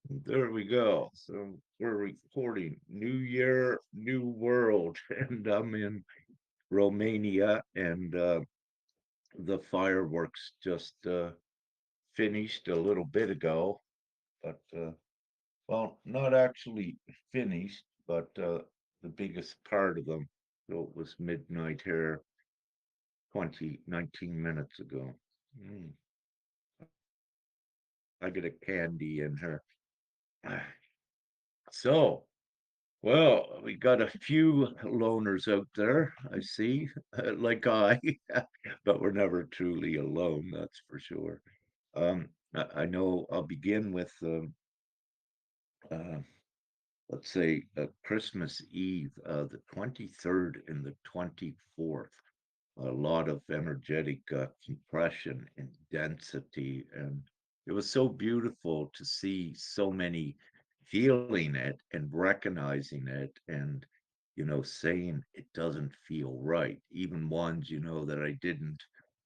There we go. So we're recording New Year, New World, and I'm in Romania, and the fireworks just finished a little bit ago, but well, not actually finished, but the biggest part of them. So it was midnight here 19 minutes ago. Mm, I get a candy in her. So, well, we got a few loners out there, I see, like I, but we're never truly alone, that's for sure. I know I'll begin with, uh, let's say, Christmas Eve, the 23rd and the 24th. A lot of energetic compression and density. And it was so beautiful to see so many feeling it and recognizing it and, saying it doesn't feel right. Even ones, that I didn't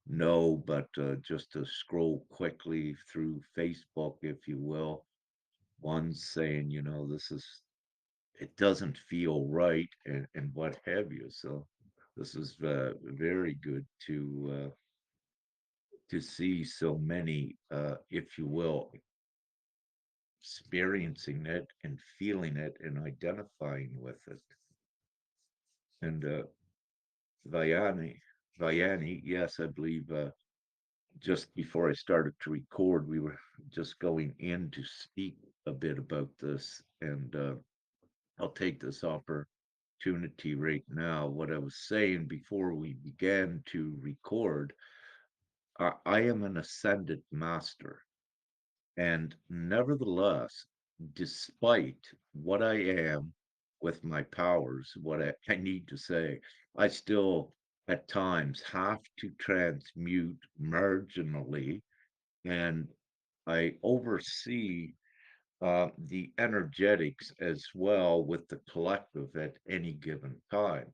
know, but just to scroll quickly through Facebook, if you will, ones saying, this is it doesn't feel right and what have you. So this is very good to see so many, if you will, experiencing it and feeling it and identifying with it. And Vayani, Vayani, yes, I believe just before I started to record, we were just going in to speak a bit about this, and I'll take this opportunity right now. What I was saying before we began to record, I am an ascended master. And nevertheless, despite what I am with my powers, what I need to say, I still at times have to transmute marginally, and I oversee the energetics as well with the collective at any given time.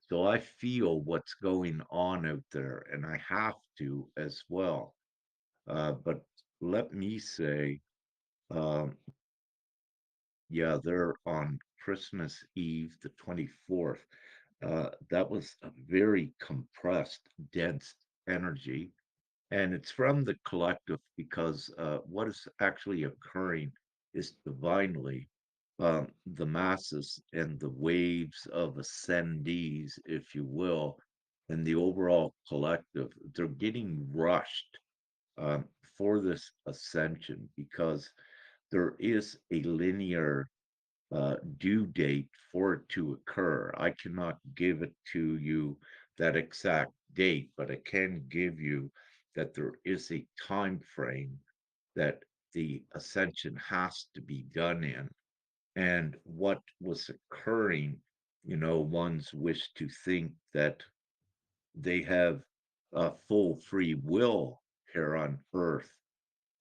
So I feel what's going on out there, and I have to as well. But let me say, yeah, they're on Christmas Eve, the 24th. That was a very compressed, dense energy. And it's from the collective because what is actually occurring is divinely the masses and the waves of ascendees, if you will, and the overall collective, they're getting rushed for this ascension because there is a linear due date for it to occur. I cannot give it to you that exact date, but I can give you that there is a time frame that the ascension has to be done in. And what was occurring, one's wish to think that they have a full free will here on Earth,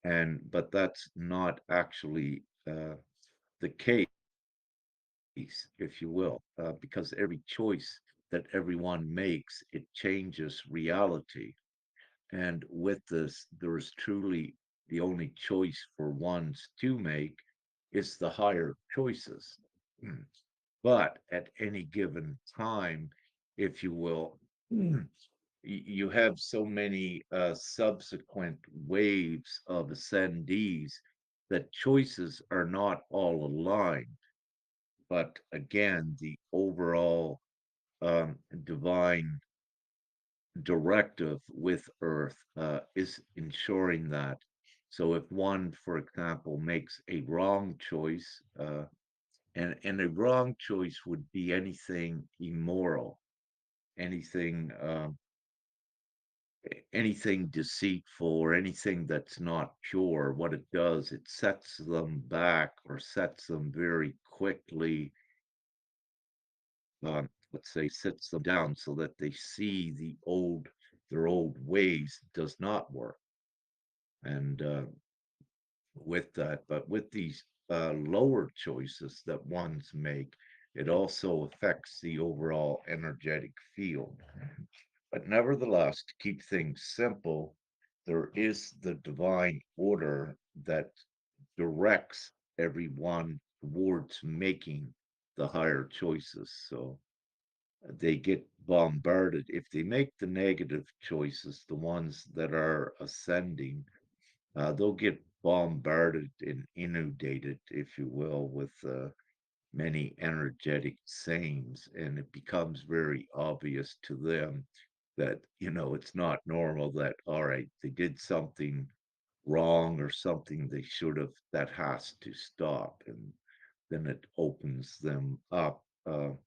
and but that's not actually the case, if you will, because every choice that everyone makes, it changes reality. And with this, there is truly the only choice for ones to make is the higher choices. Mm. But at any given time, if you will, you have so many subsequent waves of ascendees that choices are not all aligned. But again, the overall divine directive with Earth is ensuring that. So if one, for example, makes a wrong choice, and a wrong choice would be anything immoral, anything anything deceitful or anything that's not pure, what it does, it sets them back or sets them very quickly, let's say, sits them down so that they see their old ways does not work. And with that, but with these lower choices that ones make, it also affects the overall energetic field. But nevertheless, to keep things simple, there is the divine order that directs everyone towards making the higher choices. So they get bombarded. If they make the negative choices, the ones that are ascending, they'll get bombarded and inundated, if you will, with many energetic sayings, and it becomes very obvious to them that, it's not normal, that, all right, they did something wrong or something they should have, that has to stop. And then it opens them up to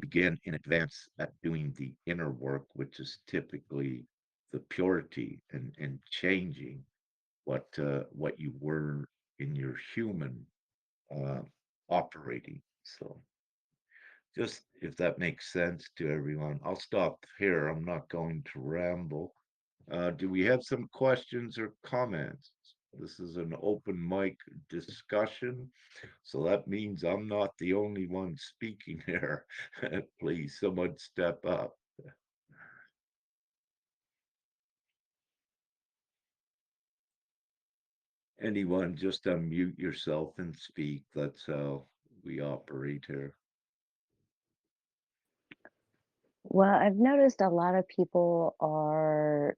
begin in advance at doing the inner work, which is typically the purity and changing what you were in your human uh, operating. So just if that makes sense to everyone, I'll stop here. I'm not going to ramble. Do we have some questions or comments? This is an open mic discussion, so that means I'm not the only one speaking here. Please, someone step up. Anyone, just unmute yourself and speak. That's how we operate here. Well, I've noticed a lot of people are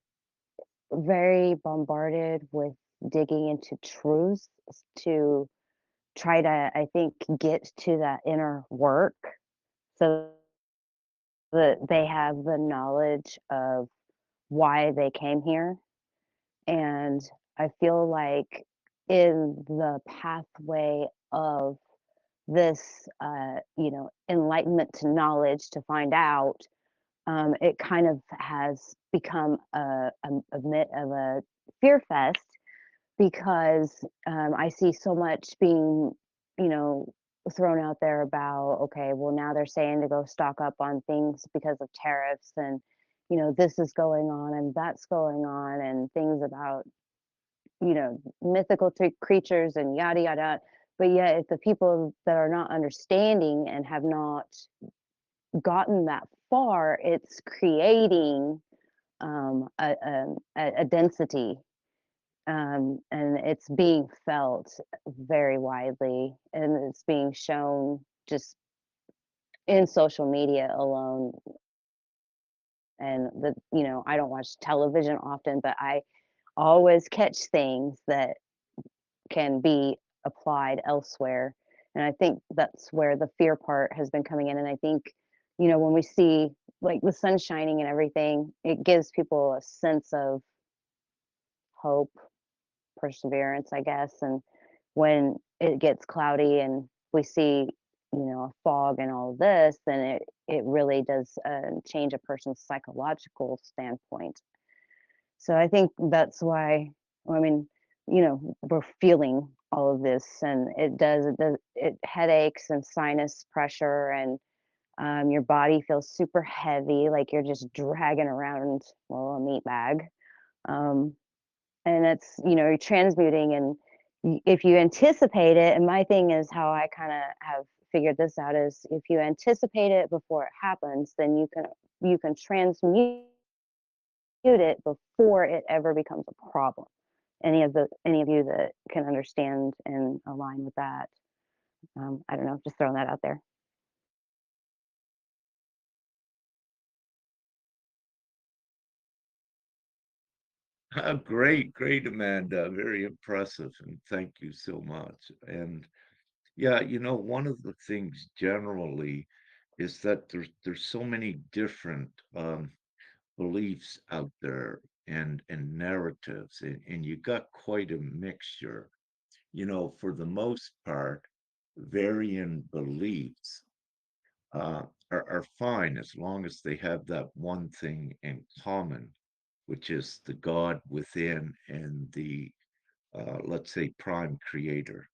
very bombarded with digging into truths to try to, I think, get to that inner work so that they have the knowledge of why they came here. And I feel like in the pathway of this, enlightenment to knowledge to find out, it kind of has become a bit of a fear fest because I see so much being, you know, thrown out there about, okay, well, now they're saying to go stock up on things because of tariffs and, this is going on and that's going on and things about, mythical creatures and yada, yada. But yet, if the people that are not understanding and have not gotten that far, it's creating a density, and it's being felt very widely, and it's being shown just in social media alone. And I don't watch television often, but I always catch things that can be applied elsewhere. And I think that's where the fear part has been coming in. And I think, when we see like the sun shining and everything, it gives people a sense of hope, perseverance, I guess. And when it gets cloudy and we see, a fog and all of this, then it really does change a person's psychological standpoint. So I think that's why, I mean, we're feeling all of this, and it headaches and sinus pressure, and your body feels super heavy, like you're just dragging around, well, a meat bag. Um, and it's, you're transmuting, and if you anticipate it, and my thing is how I kind of have figured this out is if you anticipate it before it happens, then you can transmute it before it ever becomes a problem. Any of you that can understand and align with that, I don't know, just throwing that out there. Great, great, Amanda. Very impressive, and thank you so much. And yeah, one of the things generally is that there's so many different beliefs out there and narratives, and you got quite a mixture. For the most part, varying beliefs are fine as long as they have that one thing in common, which is the God within and the let's say prime creator.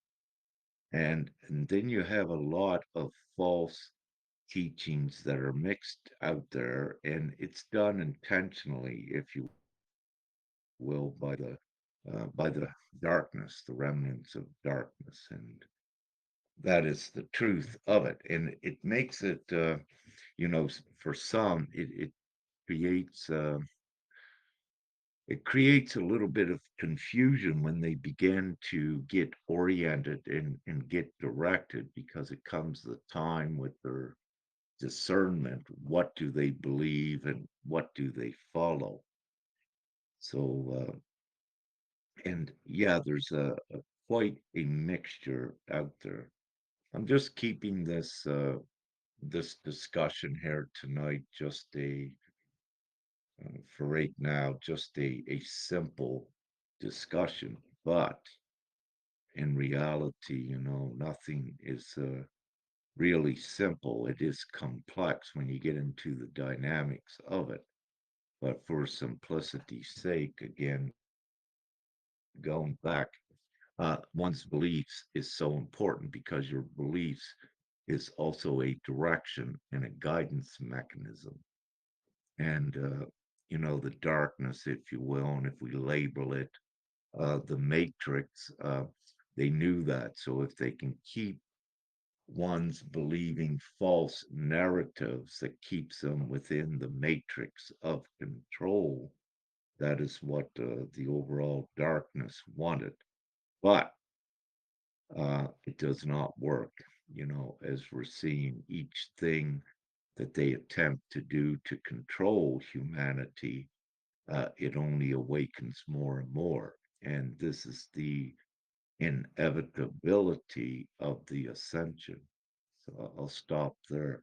And then you have a lot of false teachings that are mixed out there, and it's done intentionally, if you will, by the darkness, the remnants of darkness. And that is the truth of it. And it makes it for some, it creates it creates a little bit of confusion when they begin to get oriented and get directed because it comes the time with their discernment. What do they believe and what do they follow? So, and yeah, there's a quite a mixture out there. I'm just keeping this discussion here tonight just a for right now, just a simple discussion. But in reality, nothing is really simple. It is complex when you get into the dynamics of it. But for simplicity's sake, again, going back, one's beliefs is so important because your beliefs is also a direction and a guidance mechanism. And, the darkness, if you will, and if we label it the matrix, they knew that. So if they can keep one's believing false narratives that keeps them within the matrix of control, that is what the overall darkness wanted. But it does not work, as we're seeing each thing that they attempt to do to control humanity, it only awakens more and more. And this is the inevitability of the ascension. So I'll stop there.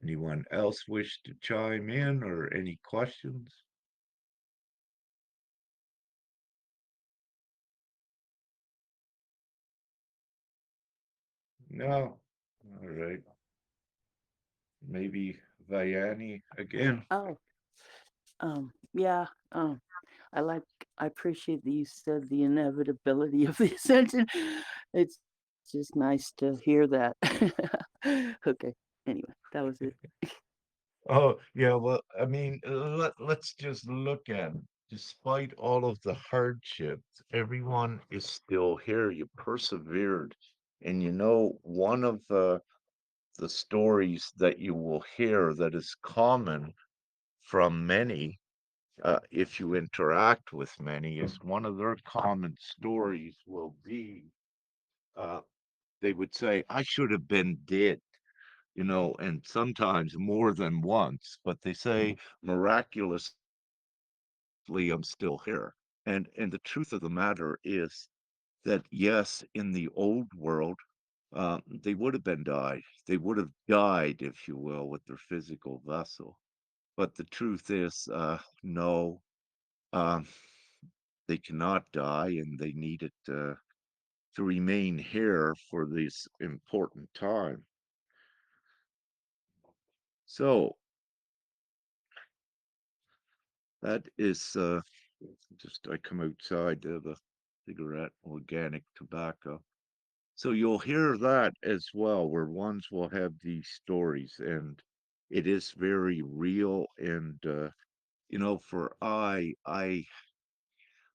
Anyone else wish to chime in or any questions? No. All right. Maybe Vayani again. Oh, yeah. I like, I appreciate that you said the inevitability of the ascension. It's just nice to hear that. Okay. Anyway, that was it. Oh, yeah. Well, I mean, let's just look at it. Despite all of the hardships, everyone is still here. You persevered. And one of the stories that you will hear that is common from many, if you interact with many, is one of their common stories will be uh, they would say, I should have been dead, and sometimes more than once, but they say miraculously I'm still here. And the truth of the matter is that yes, in the old world, they would have been died. They would have died, if you will, with their physical vessel. But the truth is, no, um, they cannot die, and they needed to remain here for this important time. So that is just I come outside to have a cigarette, organic tobacco. So you'll hear that as well, where ones will have these stories, and it is very real. And for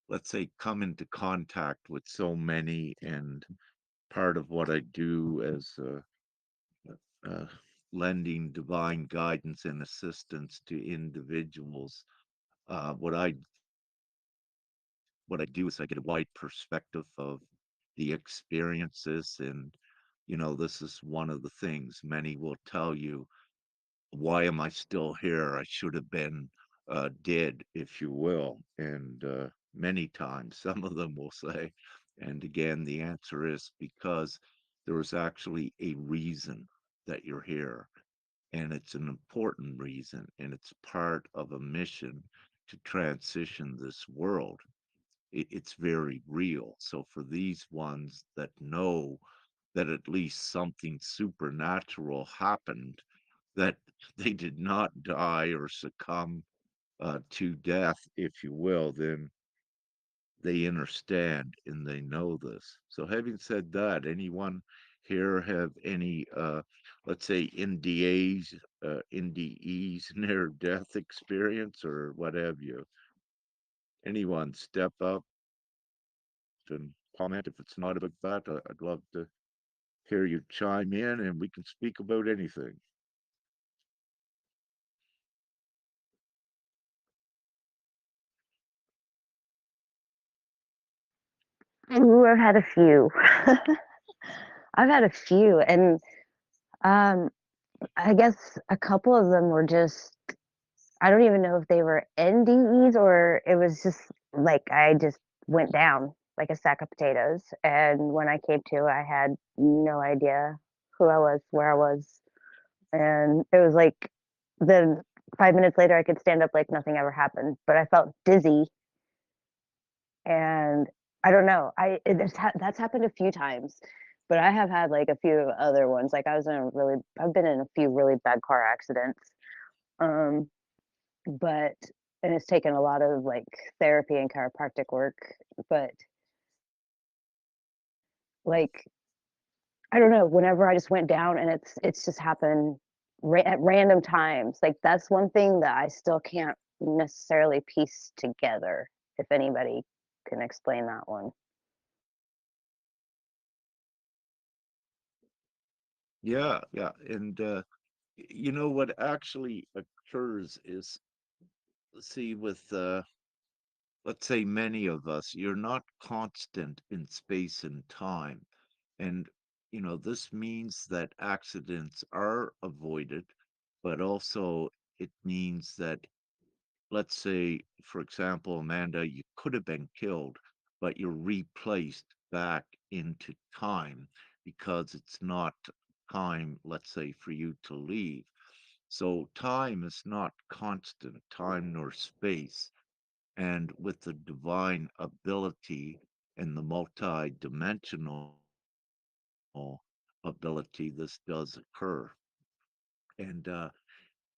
let's say, come into contact with so many, and part of what I do as uh, lending divine guidance and assistance to individuals. Uh, what I what I do is I get a wide perspective of the experiences, and this is one of the things many will tell you. Why am I still here? I should have been dead, if you will. And many times, some of them will say, and again, the answer is because there is actually a reason that you're here. And it's an important reason, and it's part of a mission to transition this world. It's very real. So for these ones that know that at least something supernatural happened, that they did not die or succumb to death, if you will, then they understand and they know this. So having said that, anyone here have any, let's say, NDEs, near death experience or what have you? Anyone step up and comment if it's not about that? I'd love to hear you chime in and we can speak about anything. Ooh, I've had a few. I've had a few, and um, I guess a couple of them were just I don't even know if they were NDEs or it was just like I just went down like a sack of potatoes. And when I came to, I had no idea who I was, where I was. And it was like then 5 minutes later, I could stand up like nothing ever happened, but I felt dizzy. And I don't know. That's happened a few times, but I have had like a few other ones. Like I've been in a few really bad car accidents. Um, but and it's taken a lot of like therapy and chiropractic work, but like I don't know, whenever I just went down and it's just happened at random times. Like that's one thing that I still can't necessarily piece together, if anybody can explain that one. Yeah, yeah. And you know what actually occurs is, see, with let's say many of us, you're not constant in space and time. And, this means that accidents are avoided, but also it means that, let's say, for example, Amanda, you could have been killed, but you're replaced back into time because it's not time, let's say, for you to leave. So time is not constant, time nor space. And with the divine ability and the multi-dimensional ability, this does occur. And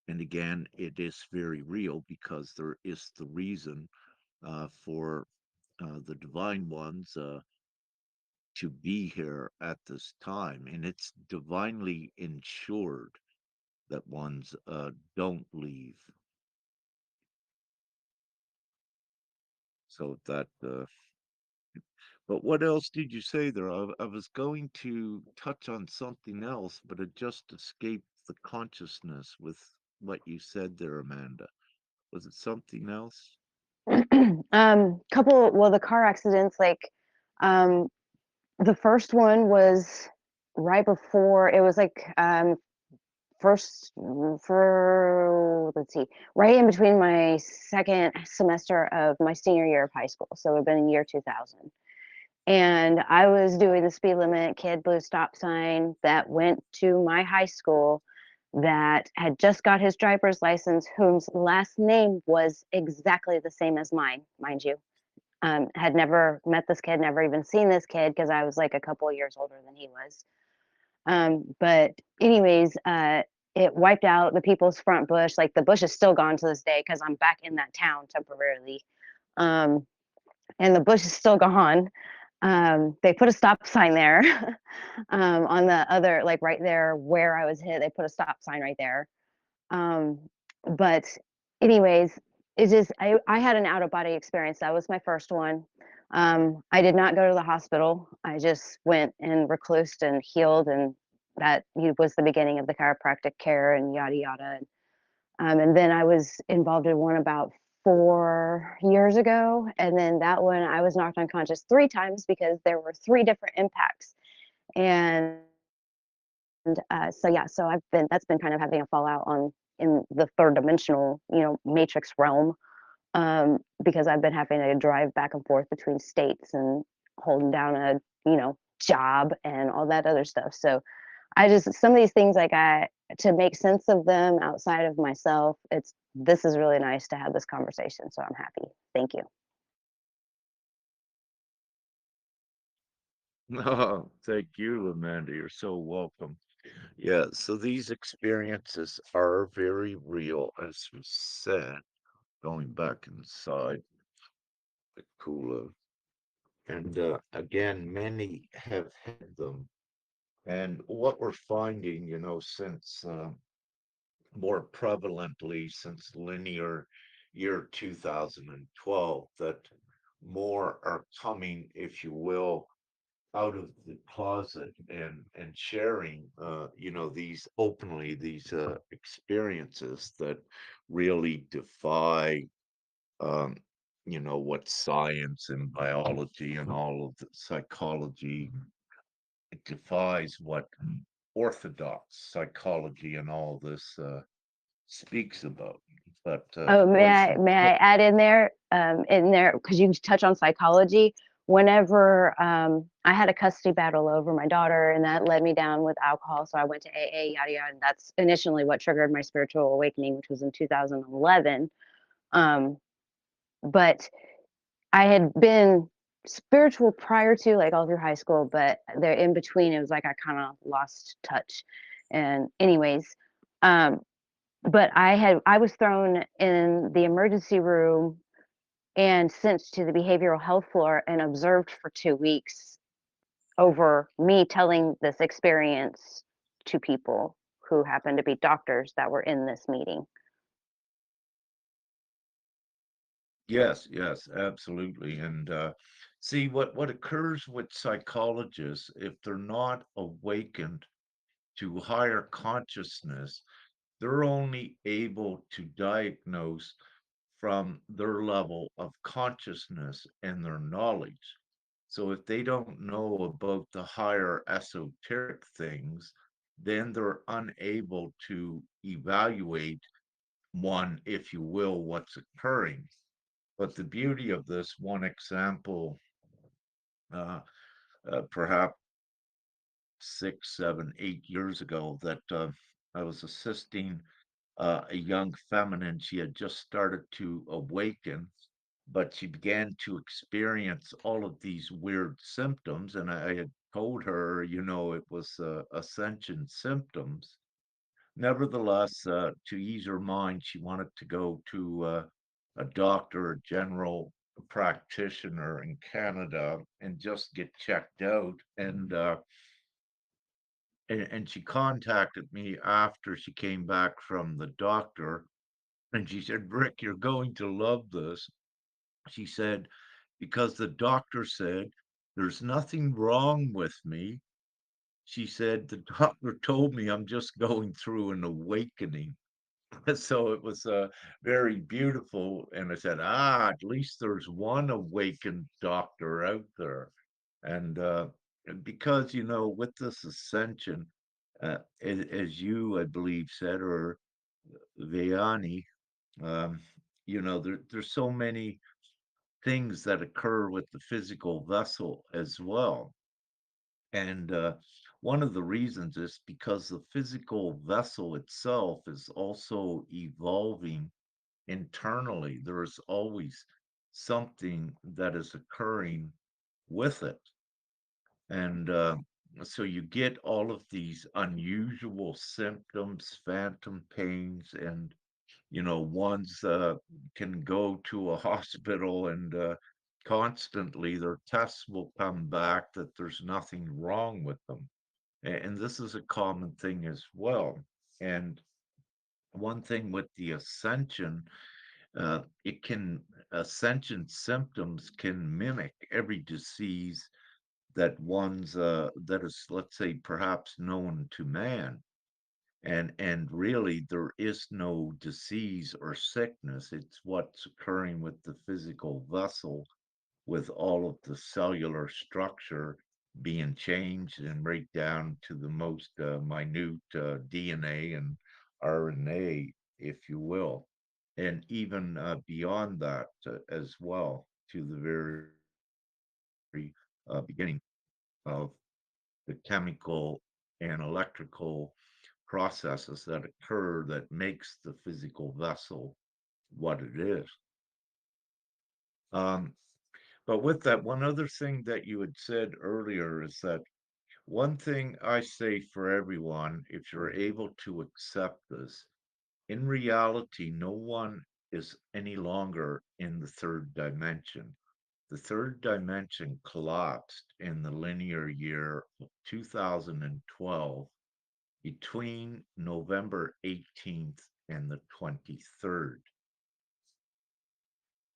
again, it is very real because there is the reason for the divine ones to be here at this time, and it's divinely ensured that ones don't leave. So that but what else did you say there? I was going to touch on something else, but it just escaped the consciousness with what you said there, Amanda. Was it something else? The car accidents, like, um, the first one was right before it was like first for let's see, right in between my second semester of my senior year of high school. So it would have been in year 2000. And I was doing the speed limit, kid blue stop sign that went to my high school that had just got his driver's license, whose last name was exactly the same as mine, mind you. Had never met this kid, never even seen this kid because I was like a couple of years older than he was. But anyways, it wiped out the people's front bush. Like the bush is still gone to this day because I'm back in that town temporarily. Um, and the bush is still gone. They put a stop sign there on the other, like right there where I was hit. They put a stop sign right there. Um, but anyways, I had an out of body experience. That was my first one. I did not go to the hospital. I just went and reclused and healed, and that was the beginning of the chiropractic care and yada yada. And then I was involved in one about 4 years ago, and then that one I was knocked unconscious 3 times because there were 3 different impacts. And so yeah, so I've been that's been kind of having a fallout on in the third dimensional, matrix realm, because I've been having to drive back and forth between states and holding down a job and all that other stuff. So I just some of these things like I to make sense of them outside of myself. It's This is really nice to have this conversation. So I'm happy. Thank you. No, thank you, Amanda. You're so welcome. Yeah, so these experiences are very real, as you said, going back inside the cooler. And again, many have had them. And what we're finding, since more prevalently since linear year 2012, that more are coming, if you will, out of the closet and sharing, these openly, these experiences that really defy um, what science and biology and all of the psychology, it defies what orthodox psychology and all this speaks about. But Oh, may what is I may I add in there, because you touch on psychology. Whenever I had a custody battle over my daughter, and that led me down with alcohol, so I went to AA, yada yada. And that's initially what triggered my spiritual awakening, which was in 2011. Um, but I had been spiritual prior to, like, all through high school, but there in between, it was like I kind of lost touch. And anyways, um, but I was thrown in the emergency room and sent to the behavioral health floor and observed for 2 weeks over me telling this experience to people who happened to be doctors that were in this meeting. Yes, yes, absolutely. And see what occurs with psychologists if they're not awakened to higher consciousness, they're only able to diagnose from their level of consciousness and their knowledge. So if they don't know about the higher esoteric things, then they're unable to evaluate one, if you will, what's occurring. But the beauty of this one example, uh, perhaps 6, 7, 8 years ago, that I was assisting a young feminine. She had just started to awaken, but she began to experience all of these weird symptoms. And I had told her, it was ascension symptoms. Nevertheless, to ease her mind, she wanted to go to a doctor, a general practitioner in Canada, and just get checked out. And she contacted me after she came back from the doctor, and she said, "Rick, you're going to love this." She said, "Because the doctor said there's nothing wrong with me." She said, "The doctor told me I'm just going through an awakening." So it was very beautiful. And I said, at least there's one awakened doctor out there. And because, with this ascension, as you, I believe, said, or Vayani, um, there's so many things that occur with the physical vessel as well. And one of the reasons is because the physical vessel itself is also evolving internally. There is always something that is occurring with it. And so you get all of these unusual symptoms, phantom pains, and ones can go to a hospital and constantly their tests will come back that there's nothing wrong with them. And this is a common thing as well. And one thing with the ascension, it can, ascension symptoms can mimic every disease that is, let's say, perhaps known to man. And really there is no disease or sickness. It's what's occurring with the physical vessel, with all of the cellular structure being changed and right down to the most minute DNA and RNA, if you will, and even beyond that as well, to the very beginning of the chemical and electrical processes that occur that makes the physical vessel what it is. Um, but with that, one other thing that you had said earlier is that one thing I say for everyone, if you're able to accept this, in reality, no one is any longer in the third dimension. The third dimension collapsed in the linear year of 2012 between November 18th and the 23rd.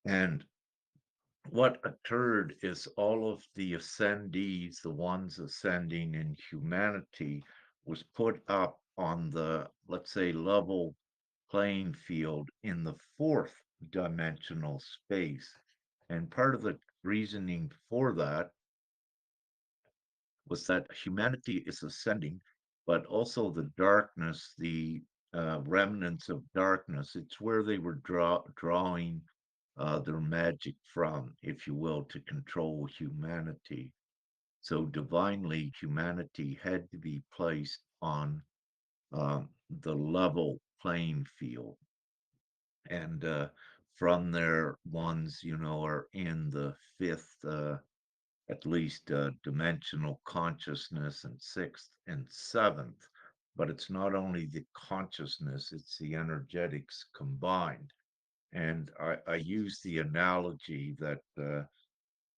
And what occurred is all of the ascendees, the ones ascending in humanity, was put up on the, let's say, level playing field in the fourth dimensional space. And part of the reasoning for that was that humanity is ascending, but also the darkness, the remnants of darkness, it's where they were drawing their magic from, if you will, to control humanity. So divinely, humanity had to be placed on the level playing field. And from there, ones, are in the fifth, at least dimensional consciousness, and sixth and seventh. But it's not only the consciousness, it's the energetics combined. And I use the analogy that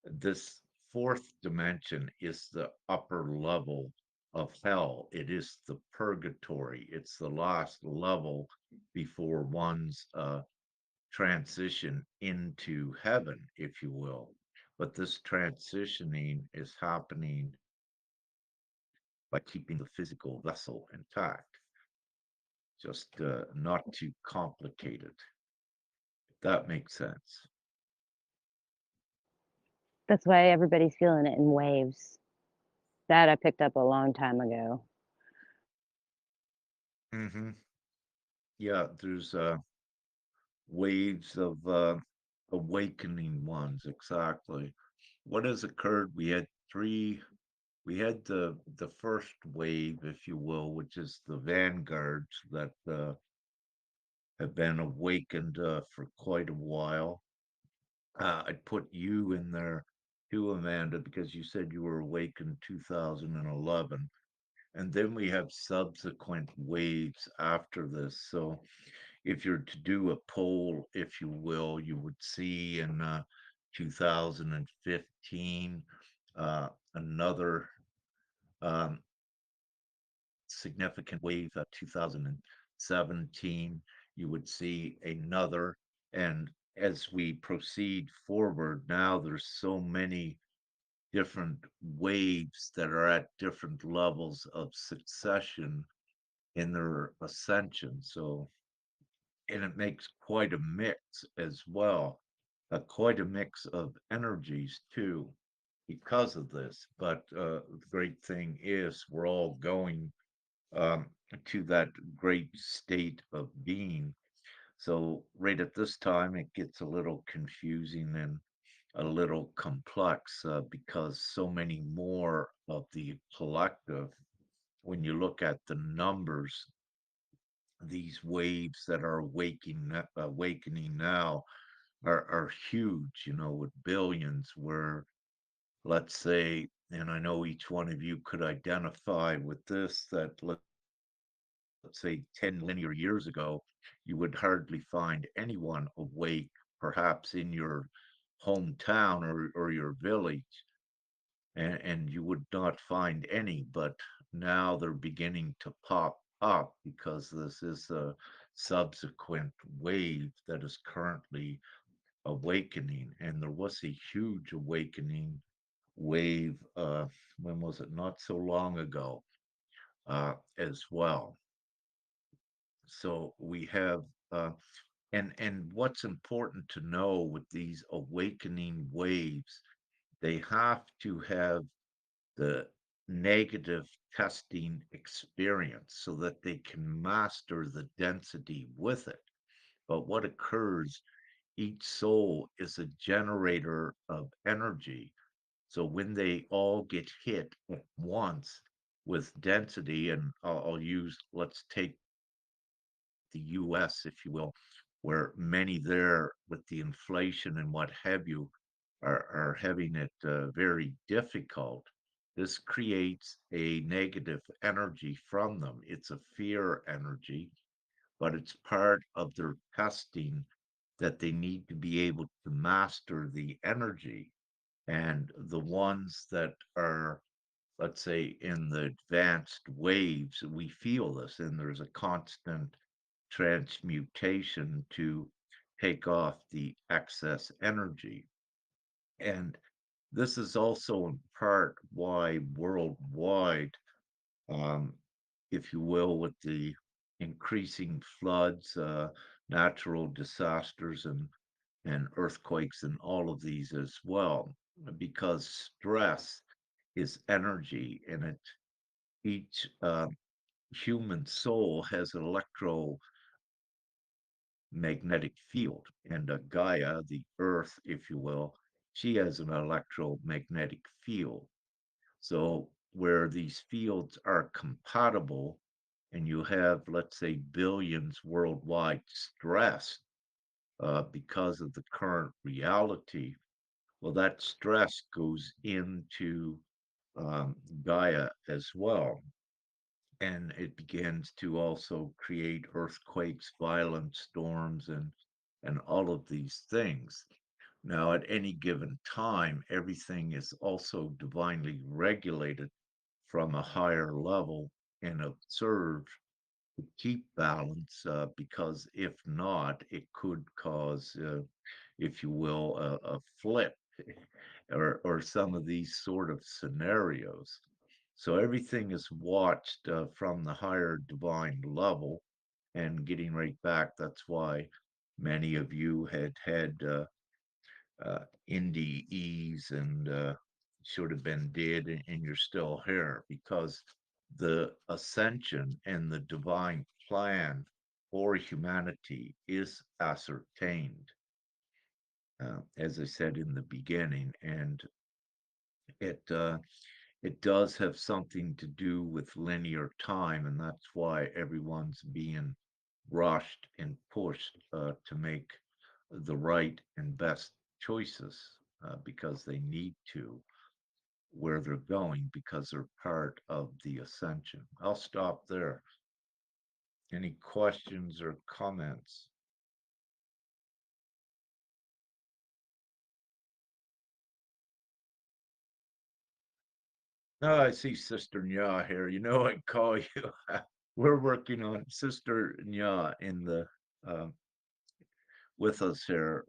this fourth dimension is the upper level of hell. It is the purgatory. It's the last level before one's transition into heaven, if you will. But this transitioning is happening by keeping the physical vessel intact, just not too complicated. If that makes sense. That's why everybody's feeling it in waves. That I picked up a long time ago. Hmm. Yeah, there's waves of awakening ones, exactly. What has occurred? We had the first wave, if you will, which is the vanguards that have been awakened for quite a while. I'd put you in there too, Amanda, because you said you were awakened 2011. And then we have subsequent waves after this. So if you're to do a poll, if you will, you would see in 2015 another um, significant wave. 2017, you would see another. And as we proceed forward, now there's so many different waves that are at different levels of succession in their ascension. So, and it makes quite a mix as well, quite a mix of energies too, because of this. But the great thing is, we're all going um, to that great state of being. So, right at this time, it gets a little confusing and a little complex because so many more of the collective, when you look at the numbers, these waves that are awakening now are huge, with billions, where let's say, and I know each one of you could identify with this, that let's say 10 linear years ago, you would hardly find anyone awake, perhaps in your hometown or your village, and you would not find any, but now they're beginning to pop up because this is a subsequent wave that is currently awakening. And there was a huge awakening wave, when was it? Not so long ago, as well. So we have, and what's important to know with these awakening waves, they have to have the negative testing experience so that they can master the density with it. But what occurs, each soul is a generator of energy. So when they all get hit at once with density, and I'll use, let's take the US, if you will, where many there with the inflation and what have you are having it very difficult. This creates a negative energy from them. It's a fear energy, but it's part of their testing that they need to be able to master the energy. And the ones that are, let's say, in the advanced waves, we feel this, and there's a constant transmutation to take off the excess energy. And this is also in part why worldwide, um, if you will, with the increasing floods, natural disasters, and earthquakes and all of these as well, because stress is energy, and each human soul has an electromagnetic field, and Gaia, the earth, if you will, she has an electromagnetic field. So where these fields are compatible, and you have, let's say, billions worldwide stressed because of the current reality, well, that stress goes into Gaia as well. And it begins to also create earthquakes, violent storms, and all of these things. Now, at any given time, everything is also divinely regulated from a higher level and observed to keep balance, because if not, it could cause, if you will, a flip or some of these sort of scenarios. So everything is watched from the higher divine level. And getting right back, that's why many of you had NDEs and should have been dead, and you're still here because the ascension and the divine plan for humanity is ascertained, as I said in the beginning, and it it does have something to do with linear time, and that's why everyone's being rushed and pushed to make the right and best choices, because they need to, where they're going, because they're part of the ascension. I'll stop there. Any questions or comments? Oh, I see Sister Nya here. You know, I call you. We're working on Sister Nya in the uh, with us here.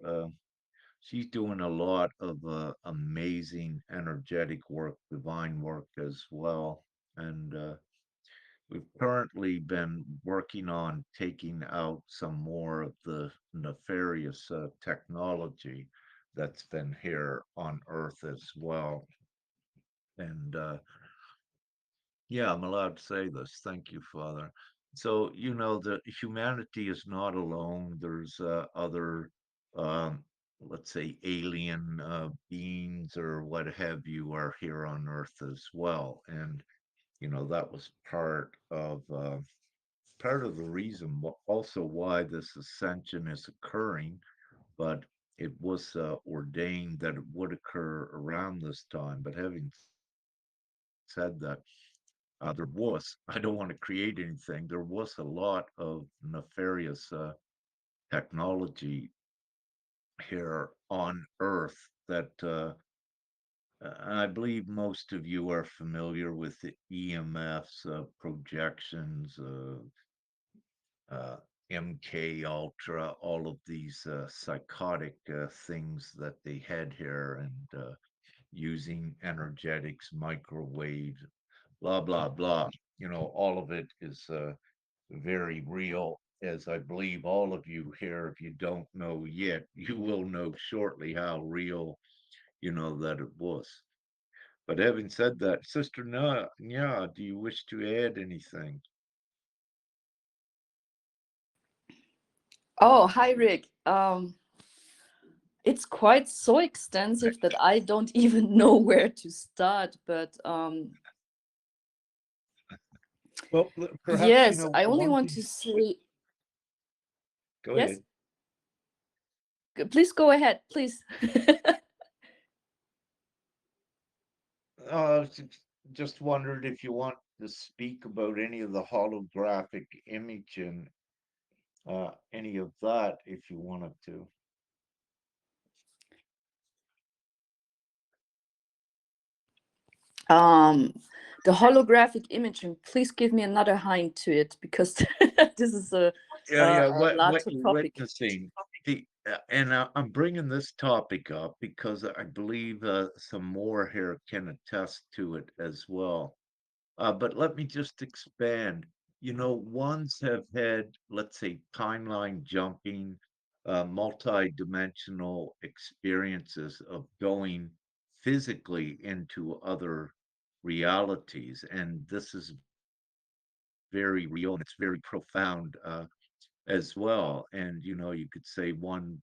She's doing a lot of amazing energetic work, divine work as well. And we've currently been working on taking out some more of the nefarious technology that's been here on Earth as well. And yeah, I'm allowed to say this. Thank you, Father. So, you know, that humanity is not alone. There's other, um, let's say, alien beings or what have you are here on Earth as well. And, you know, that was part of the reason also why this ascension is occurring, but it was ordained that it would occur around this time. But having said that, there was, I don't want to create anything, there was a lot of nefarious technology here on Earth that I believe most of you are familiar with the EMFs, projections, uh, MK Ultra, all of these psychotic things that they had here, and using energetics, microwave, blah, blah, blah. You know, all of it is very real, as I believe all of you here, if you don't know yet, you will know shortly how real, you know, that it was. But having said that, Sister Nya, do you wish to add anything? Oh, hi, Rick. It's quite so extensive that I don't even know where to start. But Well, perhaps, you yes, know, I only one want thing, to say go yes. ahead. Please go ahead, please. Uh, j- just wondered if you want to speak about any of the holographic imaging, any of that, if you wanted to. um, the holographic imaging. Please give me another hint to it because this is Yeah, a what larger you're topic. witnessing. And I'm bringing this topic up because I believe some more here can attest to it as well. But let me just expand. You know, ones have had, let's say, timeline jumping, multi-dimensional experiences of going physically into other realities. And this is very real and it's very profound as well. And, you know, you could say one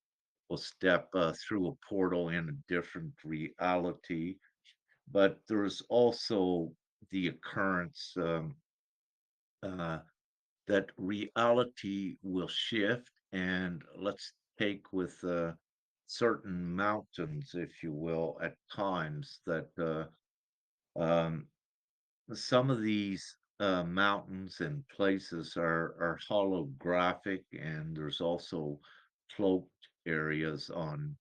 will step through a portal in a different reality, but there's also the occurrence uh, that reality will shift. And let's take with certain mountains, if you will, at times that um, some of these mountains and places are holographic, and there's also cloaked areas on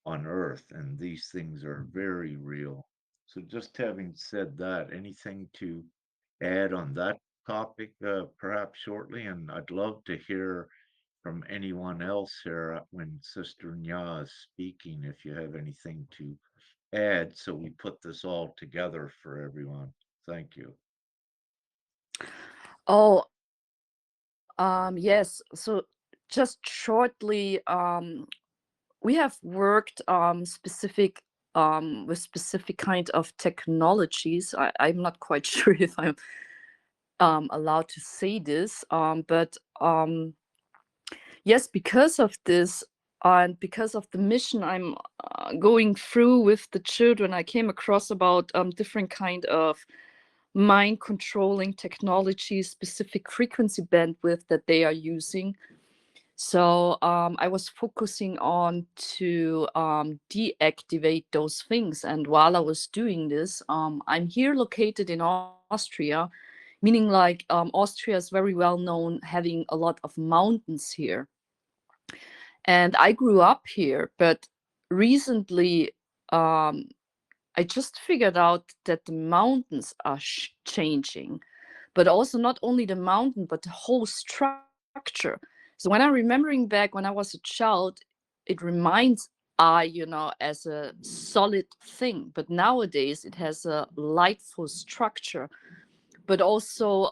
Earth, and these things are very real. So, just having said that, anything to add on that topic, perhaps shortly? And I'd love to hear from anyone else here when Sister Nya is speaking, if you have anything to add, so we put this all together for everyone. Thank you. Oh, yes. So just shortly, we have worked specific with specific kind of technologies. I'm not quite sure if I'm allowed to say this, but yes, because of this and because of the mission I'm going through with the children, I came across about different kind of mind controlling technologies, specific frequency bandwidth that they are using. So I was focusing on to deactivate those things. And while I was doing this, I'm here located in Austria, meaning like Austria is very well known having a lot of mountains here. And I grew up here, but recently um, I just figured out that the mountains are changing, but also not only the mountain, but the whole structure. So when I'm remembering back when I was a child, it reminds I, as a solid thing, but nowadays it has a lightful structure, but also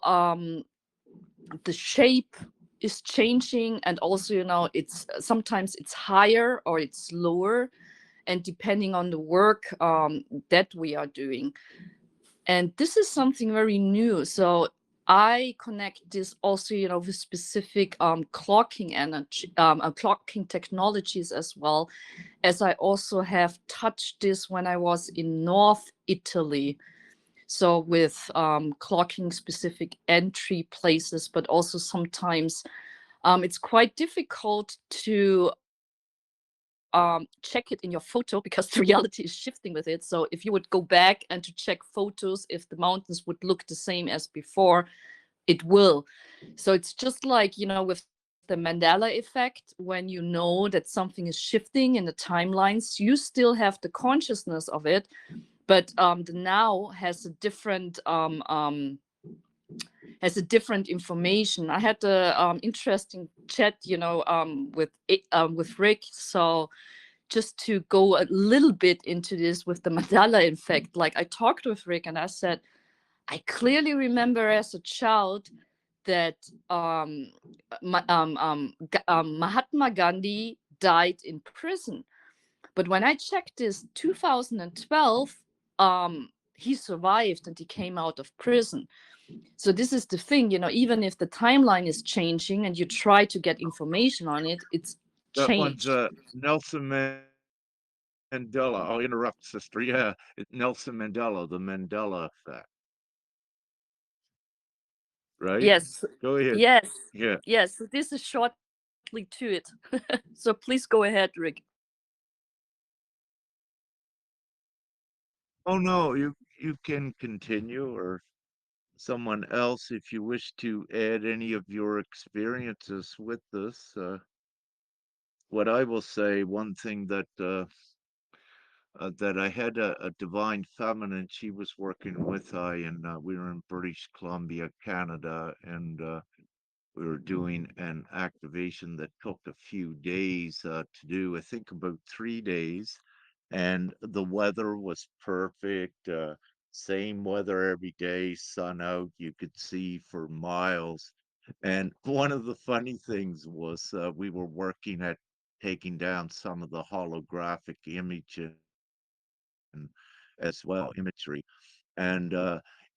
the shape is changing, and also, it's sometimes it's higher or it's lower, and depending on the work that we are doing. And this is something very new. So I connect this also, with specific clocking energy, clocking technologies, as well as I also have touched this when I was in North Italy. So with clocking specific entry places, but also sometimes it's quite difficult to check it in your photo because the reality is shifting with it. So if you would go back and to check photos, if the mountains would look the same as before, it will. So it's just like, with the Mandela effect, when you know that something is shifting in the timelines, you still have the consciousness of it, but the now has a different information. I had a interesting chat, with Rick. So just to go a little bit into this with the Mandela effect, like I talked with Rick and I said, I clearly remember as a child that Mahatma Gandhi died in prison. But when I checked this 2012, he survived and he came out of prison. So this is the thing, even if the timeline is changing and you try to get information on it, it's That one's changed. Nelson Mandela. I'll interrupt, sister. Yeah, it's Nelson Mandela, the Mandela effect, right? Yes, Go ahead. yes, Yeah. yes. So this is shortly to it. So please go ahead, Rick. Oh no, you can continue, or someone else if you wish to add any of your experiences with this. What I will say, one thing that I had a divine feminine. She was working with I, and we were in British Columbia, Canada, and we were doing an activation that took a few days to do. I think about 3 days, and the weather was perfect. Same weather every day, sun out, you could see for miles. And one of the funny things was we were working at taking down some of the holographic image and as well imagery. And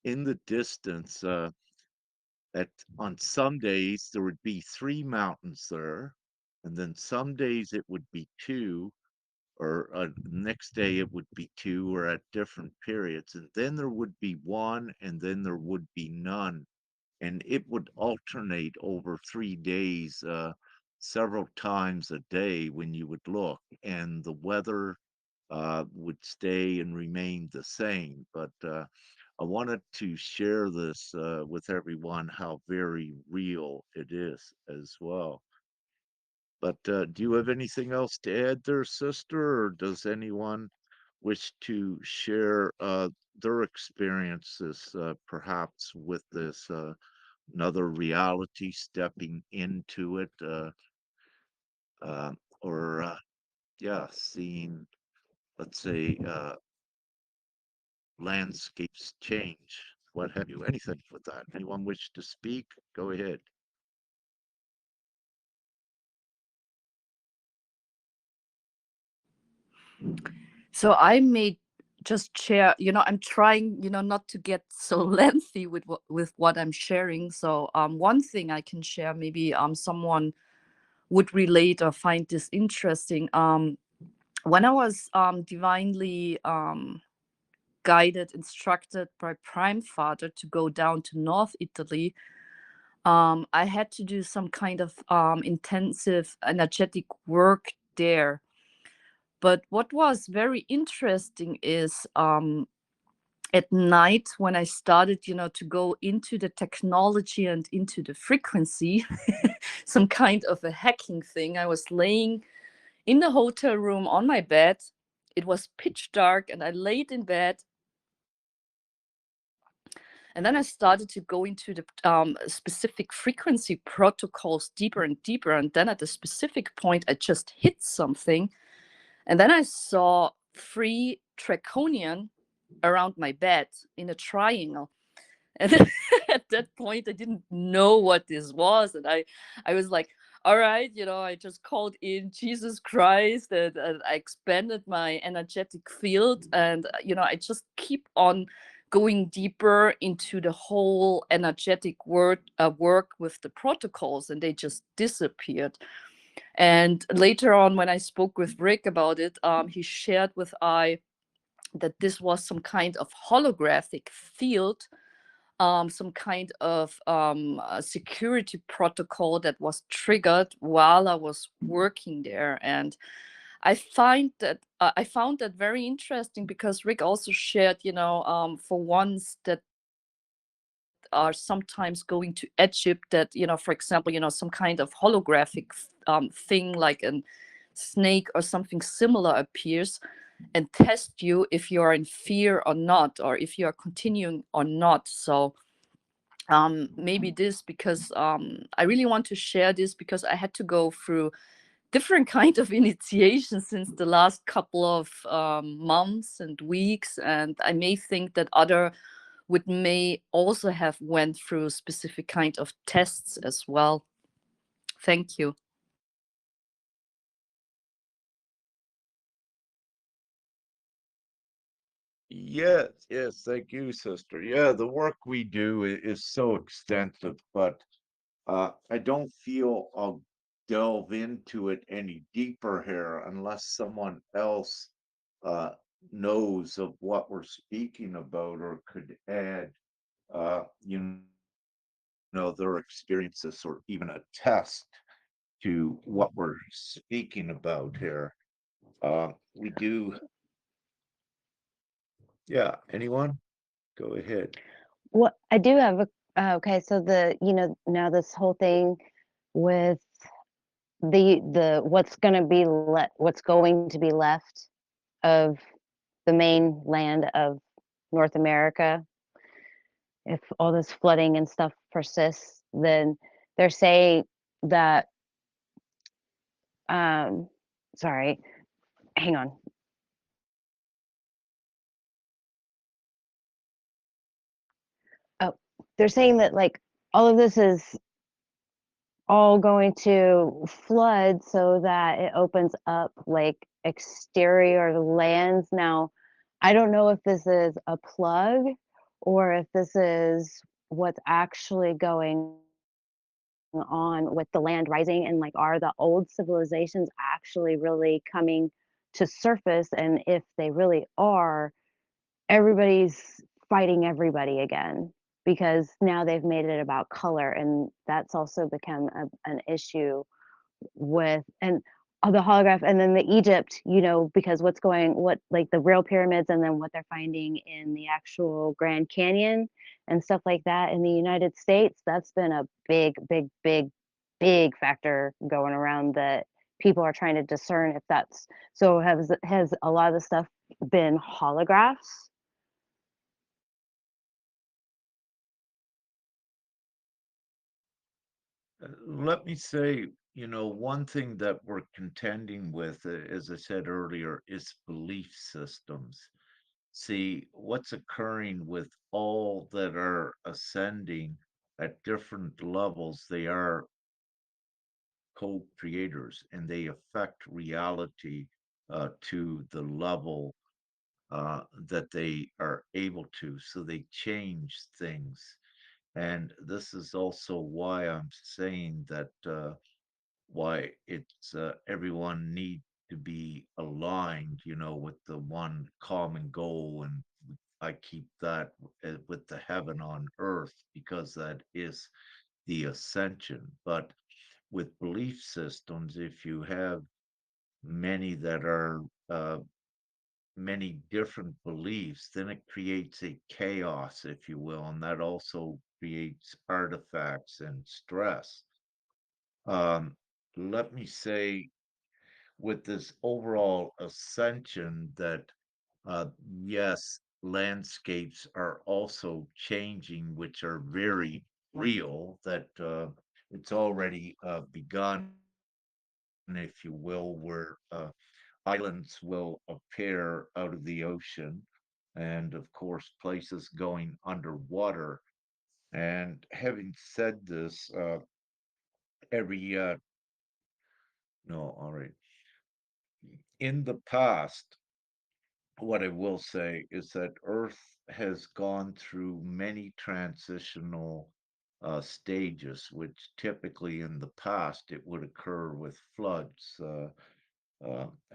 in the distance, at on some days there would be three mountains there, and then some days it would be two, or next day it would be two, or at different periods, and then there would be one, and then there would be none, and it would alternate over 3 days, several times a day when you would look, and the weather would stay and remain the same. But I wanted to share this with everyone, how very real it is as well. But do you have anything else to add there, sister, or does anyone wish to share their experiences, perhaps with this another reality, stepping into it, uh, or yeah, seeing, let's say, landscapes change, what have you, anything with that? Anyone wish to speak? Go ahead. So I may just share, I'm trying, not to get so lengthy with what I'm sharing. So one thing I can share, maybe someone would relate or find this interesting. When I was divinely guided, instructed by Prime Father to go down to North Italy, I had to do some kind of intensive energetic work there. But what was very interesting is at night when I started, to go into the technology and into the frequency, some kind of a hacking thing. I was laying in the hotel room on my bed. It was pitch dark and I laid in bed. And then I started to go into the specific frequency protocols deeper and deeper. And then at a specific point, I just hit something. And then I saw 3 draconian around my bed in a triangle. And then at that point, I didn't know what this was. And I was like, all right, I just called in Jesus Christ, and I expanded my energetic field. And, I just keep on going deeper into the whole energetic work with the protocols, and they just disappeared. And later on, when I spoke with Rick about it, he shared with I that this was some kind of holographic field, some kind of security protocol that was triggered while I was working there. And I found that very interesting, because Rick also shared, for ones that are sometimes going to Egypt, that, for example, some kind of holographic thing like a snake or something similar appears and test you if you are in fear or not, or if you are continuing or not. So maybe this, because I really want to share this, because I had to go through different kind of initiation since the last couple of months and weeks, and I may think that other would may also have went through specific kind of tests as well. Thank you. Yes, yes, thank you, sister. Yeah, the work we do is so extensive, but I don't feel I'll delve into it any deeper here unless someone else uh, knows of what we're speaking about or could add, you their experiences or even a test to what we're speaking about here. We do, yeah, anyone? Go ahead. What I do have a okay, so now this whole thing with the what's going to be left of the main land of North America, if all this flooding and stuff persists, then they're saying that um sorry, hang on. Oh, they're saying that like all of this is all going to flood so that it opens up like exterior lands. Now, I don't know if this is a plug or if this is what's actually going on with the land rising, and like are the old civilizations actually really coming to surface, and if they really are, everybody's fighting everybody again because now they've made it about color, and that's also become an issue with and the holograph, and then the Egypt, because what like the real pyramids and then what they're finding in the actual Grand Canyon and stuff like that in the United States, that's been a big, big, big, big factor going around that people are trying to discern if that's so has a lot of the stuff been holographs? Let me say, one thing that we're contending with, as I said earlier, is belief systems. See, what's occurring with all that are ascending at different levels, they are co-creators and they affect reality to the level that they are able to. So they change things. And this is also why I'm saying that why it's everyone need to be aligned, with the one common goal. And I keep that with the heaven on earth because that is the ascension. But with belief systems, if you have many that are many different beliefs, then it creates a chaos, if you will, and that also creates artifacts and stress. Um, Let me say, with this overall ascension, that yes, landscapes are also changing, which are very real, that it's already begun, if you will, where islands will appear out of the ocean, and of course, places going underwater. And having said this, every no, all right. In the past, what I will say is that Earth has gone through many transitional stages, which typically in the past it would occur with floods,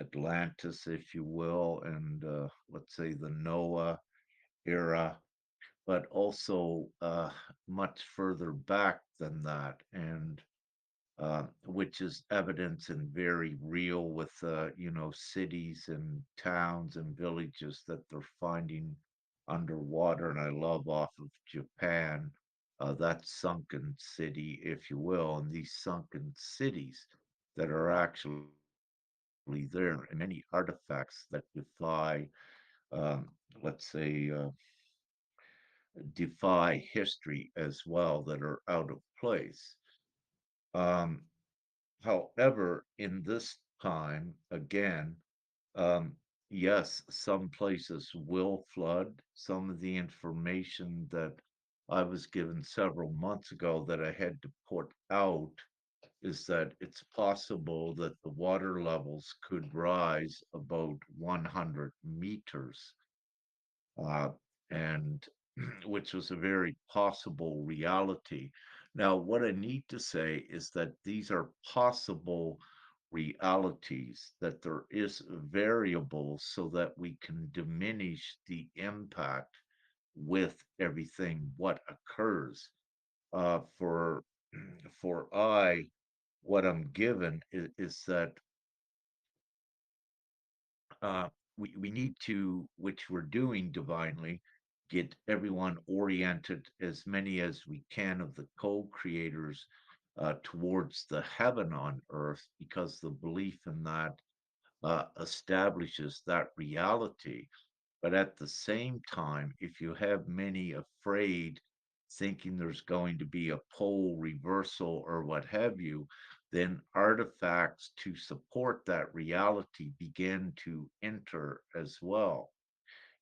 Atlantis, if you will, and let's say the Noah era, but also much further back than that, and which is evidence and very real with cities and towns and villages that they're finding underwater. And I love off of Japan, that sunken city, if you will, and these sunken cities that are actually there, and many artifacts that um, let's say, defy history as well, that are out of place. Um, However, in this time, again, um, yes, some places will flood. Some of the information that I was given several months ago that I had to put out is that it's possible that the water levels could rise about 100 meters, uh, and which was a very possible reality. Now, what I need to say is that these are possible realities, that there is variables so that we can diminish the impact with everything what occurs. For what I'm given is that uh, we need to, which we're doing divinely, get everyone oriented, as many as we can of the co-creators, towards the heaven on earth, because the belief in that establishes that reality. But at the same time, if you have many afraid, thinking there's going to be a pole reversal or what have you, then artifacts to support that reality begin to enter as well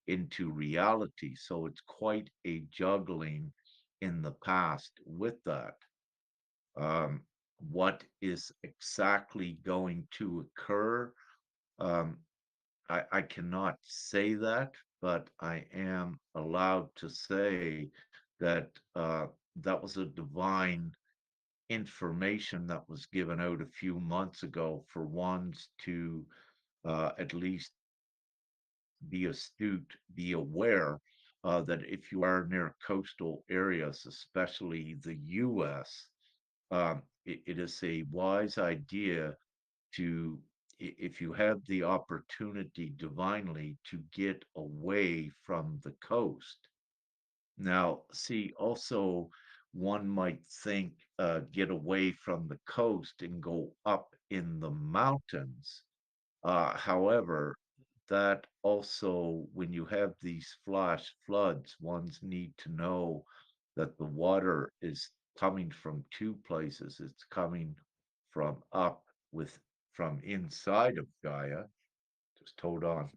into reality. So it's quite a juggling in the past with that. Um, what is exactly going to occur, um, I cannot say that, but I am allowed to say that that was a divine information that was given out a few months ago for ones to at least be astute, be aware that if you are near coastal areas, especially the US, it is a wise idea to, if you have the opportunity divinely, to get away from the coast. Now, see, also one might think get away from the coast and go up in the mountains. However, that also, when you have these flash floods, ones need to know that the water is coming from two places. It's coming from up with from inside of Gaia. Just hold on.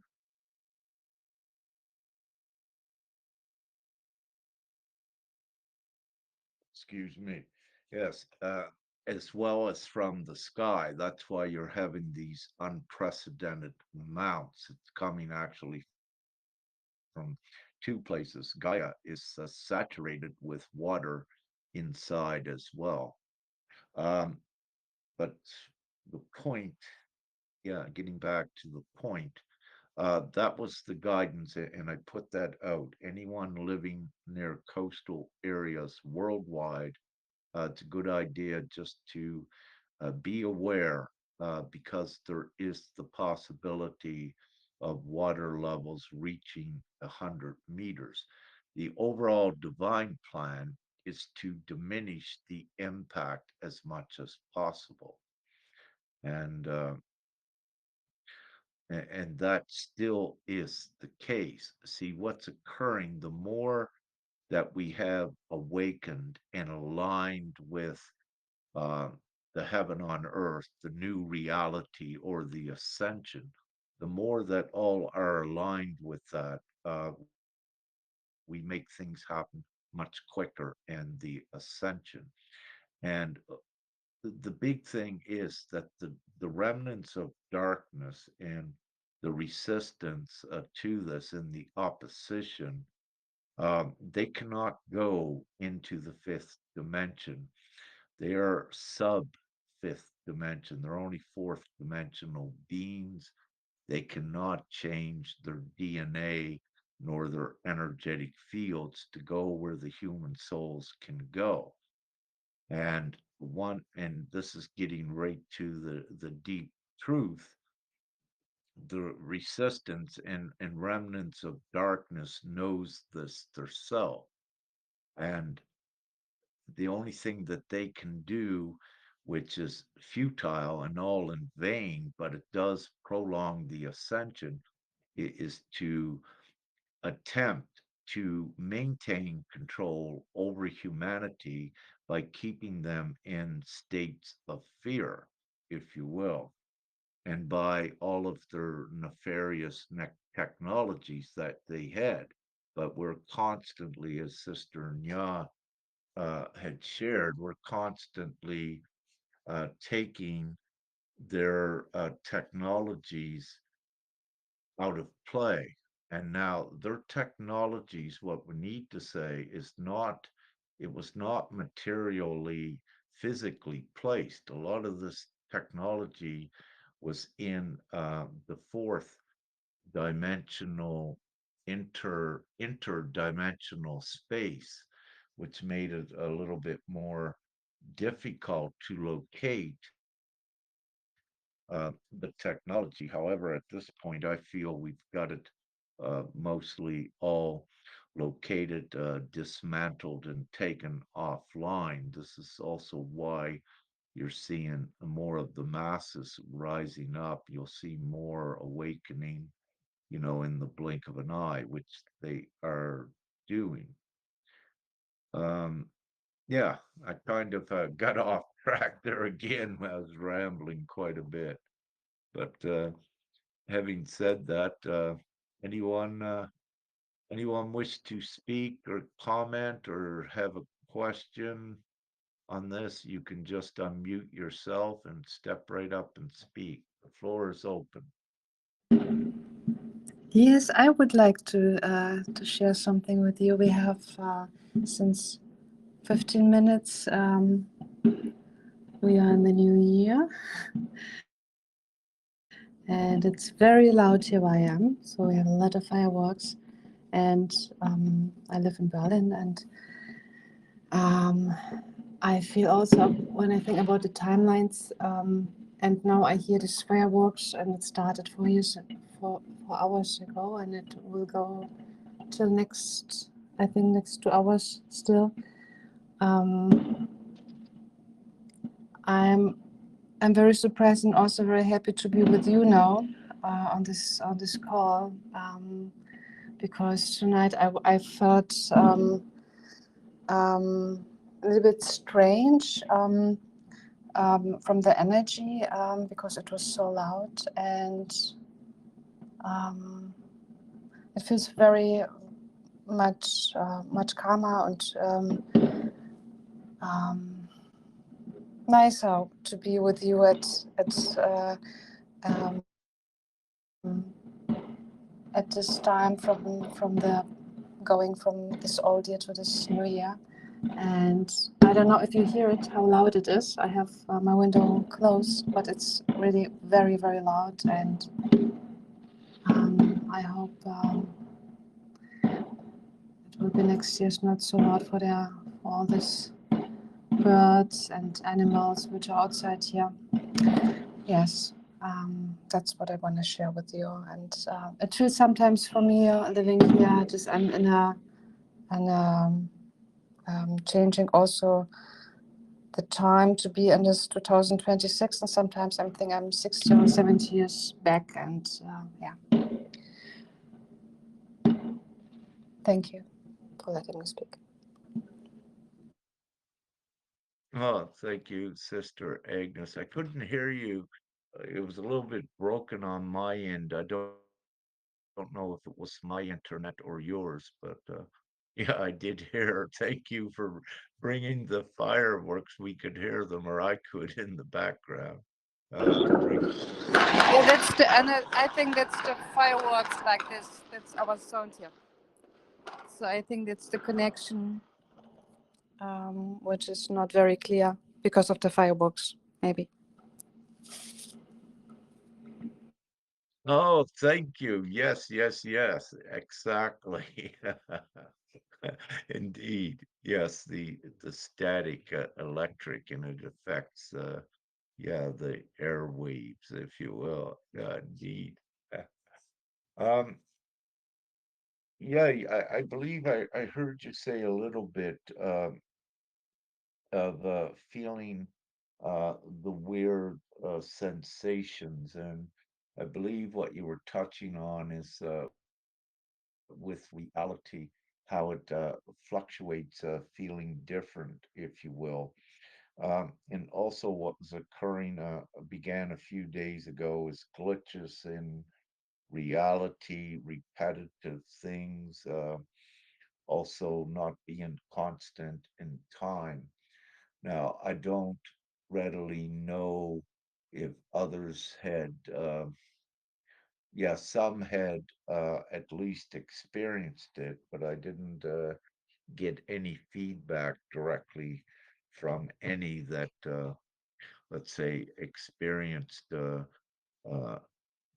Excuse me. Yes, as well as from the sky. That's why you're having these unprecedented amounts. It's coming actually from two places. Gaia is saturated with water inside as well. Um, but the point, yeah, getting back to the point, that was the guidance, and I put that out. Anyone living near coastal areas worldwide, it's a good idea just to be aware because there is the possibility of water levels reaching 100 meters. The overall divine plan is to diminish the impact as much as possible. And and that still is the case. See, what's occurring, the more that we have awakened and aligned with uh, the heaven on earth, the new reality or the ascension, the more that all are aligned with that, we make things happen much quicker and the ascension. And the big thing is that the remnants of darkness and the resistance to this and the opposition, they cannot go into the fifth dimension. They are sub fifth dimension. They're only fourth dimensional beings. They cannot change their DNA nor their energetic fields to go where the human souls can go. And this is getting right to the deep truth. The resistance and remnants of darkness knows this themselves. And the only thing that they can do, which is futile and all in vain, but it does prolong the ascension, is to attempt to maintain control over humanity by keeping them in states of fear, if you will, and by all of their nefarious technologies that they had. But we're constantly, as Sister Nya had shared, we're constantly taking their technologies out of play. And now their technologies, what we need to say is not, it was not materially, physically placed. A lot of this technology was in the fourth dimensional, interdimensional space, which made it a little bit more difficult to locate the technology. However, at this point, I feel we've got it mostly all located, dismantled, and taken offline. This is also why you're seeing more of the masses rising up. You'll see more awakening, in the blink of an eye, which they are doing. Um, yeah, I kind of got off track there again. I was rambling quite a bit. But having said that, anyone anyone wish to speak or comment or have a question? on this, you can just unmute yourself and step right up and speak. The floor is open. Yes, I would like to share something with you. We have since 15 minutes. We are in the new year, and it's very loud here where I am. So we have a lot of fireworks, and I live in Berlin, and I feel also when I think about the timelines. And now I hear this fireworks, and it started 4 hours ago, and it will go till next 2 hours still. I'm very surprised and also very happy to be with you now on this call, because tonight I felt a little bit strange from the energy, because it was so loud, and it feels very much calmer and nicer to be with you um, at this time from the going from this old year to this new year. And I don't know if you hear it, how loud it is. I have my window closed, but it's really very, very loud. And I hope it will be next year's not so loud for all these birds and animals which are outside here. Yes, that's what I want to share with you. And it feels sometimes for me living here, just I'm in a changing also the time to be in this 2026, and sometimes I think I'm 60 or 70 years back, and yeah. Thank you for letting me speak. Oh, thank you, Sister Agnes. I couldn't hear you. It was a little bit broken on my end. I don't know if it was my internet or yours, but yeah, I did hear. Thank you for bringing the fireworks. We could hear them, or I could in the background. To bring Yeah, that's the, and I think that's the fireworks like this. That's our sound here. So I think that's the connection, which is not very clear because of the fireworks, maybe. Oh, thank you. Yes, yes, yes, exactly. Indeed. Yes, the static electric, and it affects yeah, the airwaves, if you will. Indeed. Um yeah, I believe I heard you say a little bit of feeling the weird sensations, and I believe what you were touching on is with reality, how it fluctuates, feeling different, if you will. And also, what was occurring began a few days ago is glitches in reality, repetitive things, also not being constant in time. Now, I don't readily know if others had yeah, some had at least experienced it, but I didn't get any feedback directly from any that, let's say, experienced uh,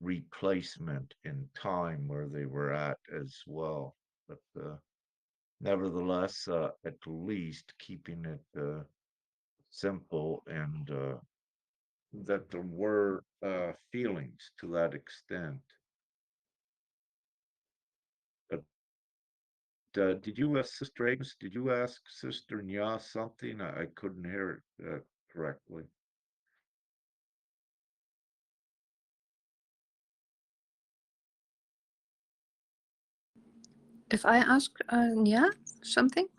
replacement in time where they were at as well. But nevertheless, at least keeping it simple, and that there were feelings to that extent. But did you ask Sister Agnes? Did you ask Sister Nya something? I couldn't hear it correctly. If I ask Nya something,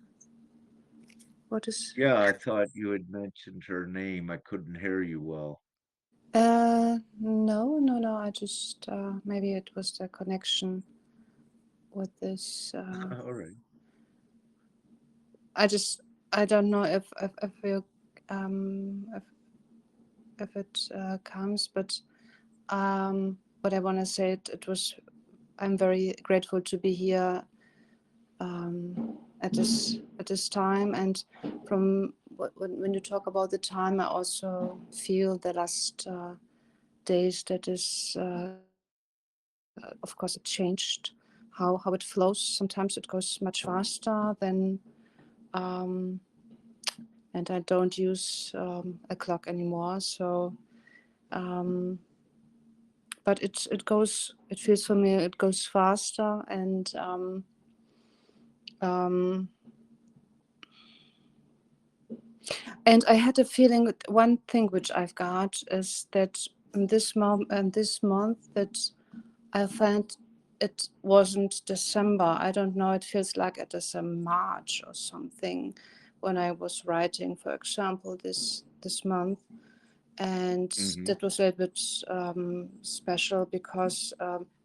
what is? Yeah, I thought you had mentioned her name. I couldn't hear you well. No. I just maybe it was the connection with this. All right. I don't know if you if it comes. But what I want to say, I'm very grateful to be here at this time. And from when you talk about the time, I also feel the last days that is, of course, it changed how it flows. Sometimes it goes much faster than. And I don't use a clock anymore. So, but it goes. It feels for me it goes faster, and I had a feeling that one thing which I've got is that in this month that I found it wasn't December. I don't know. It feels like it is a March or something when I was writing, for example, this month. And that was a little bit special because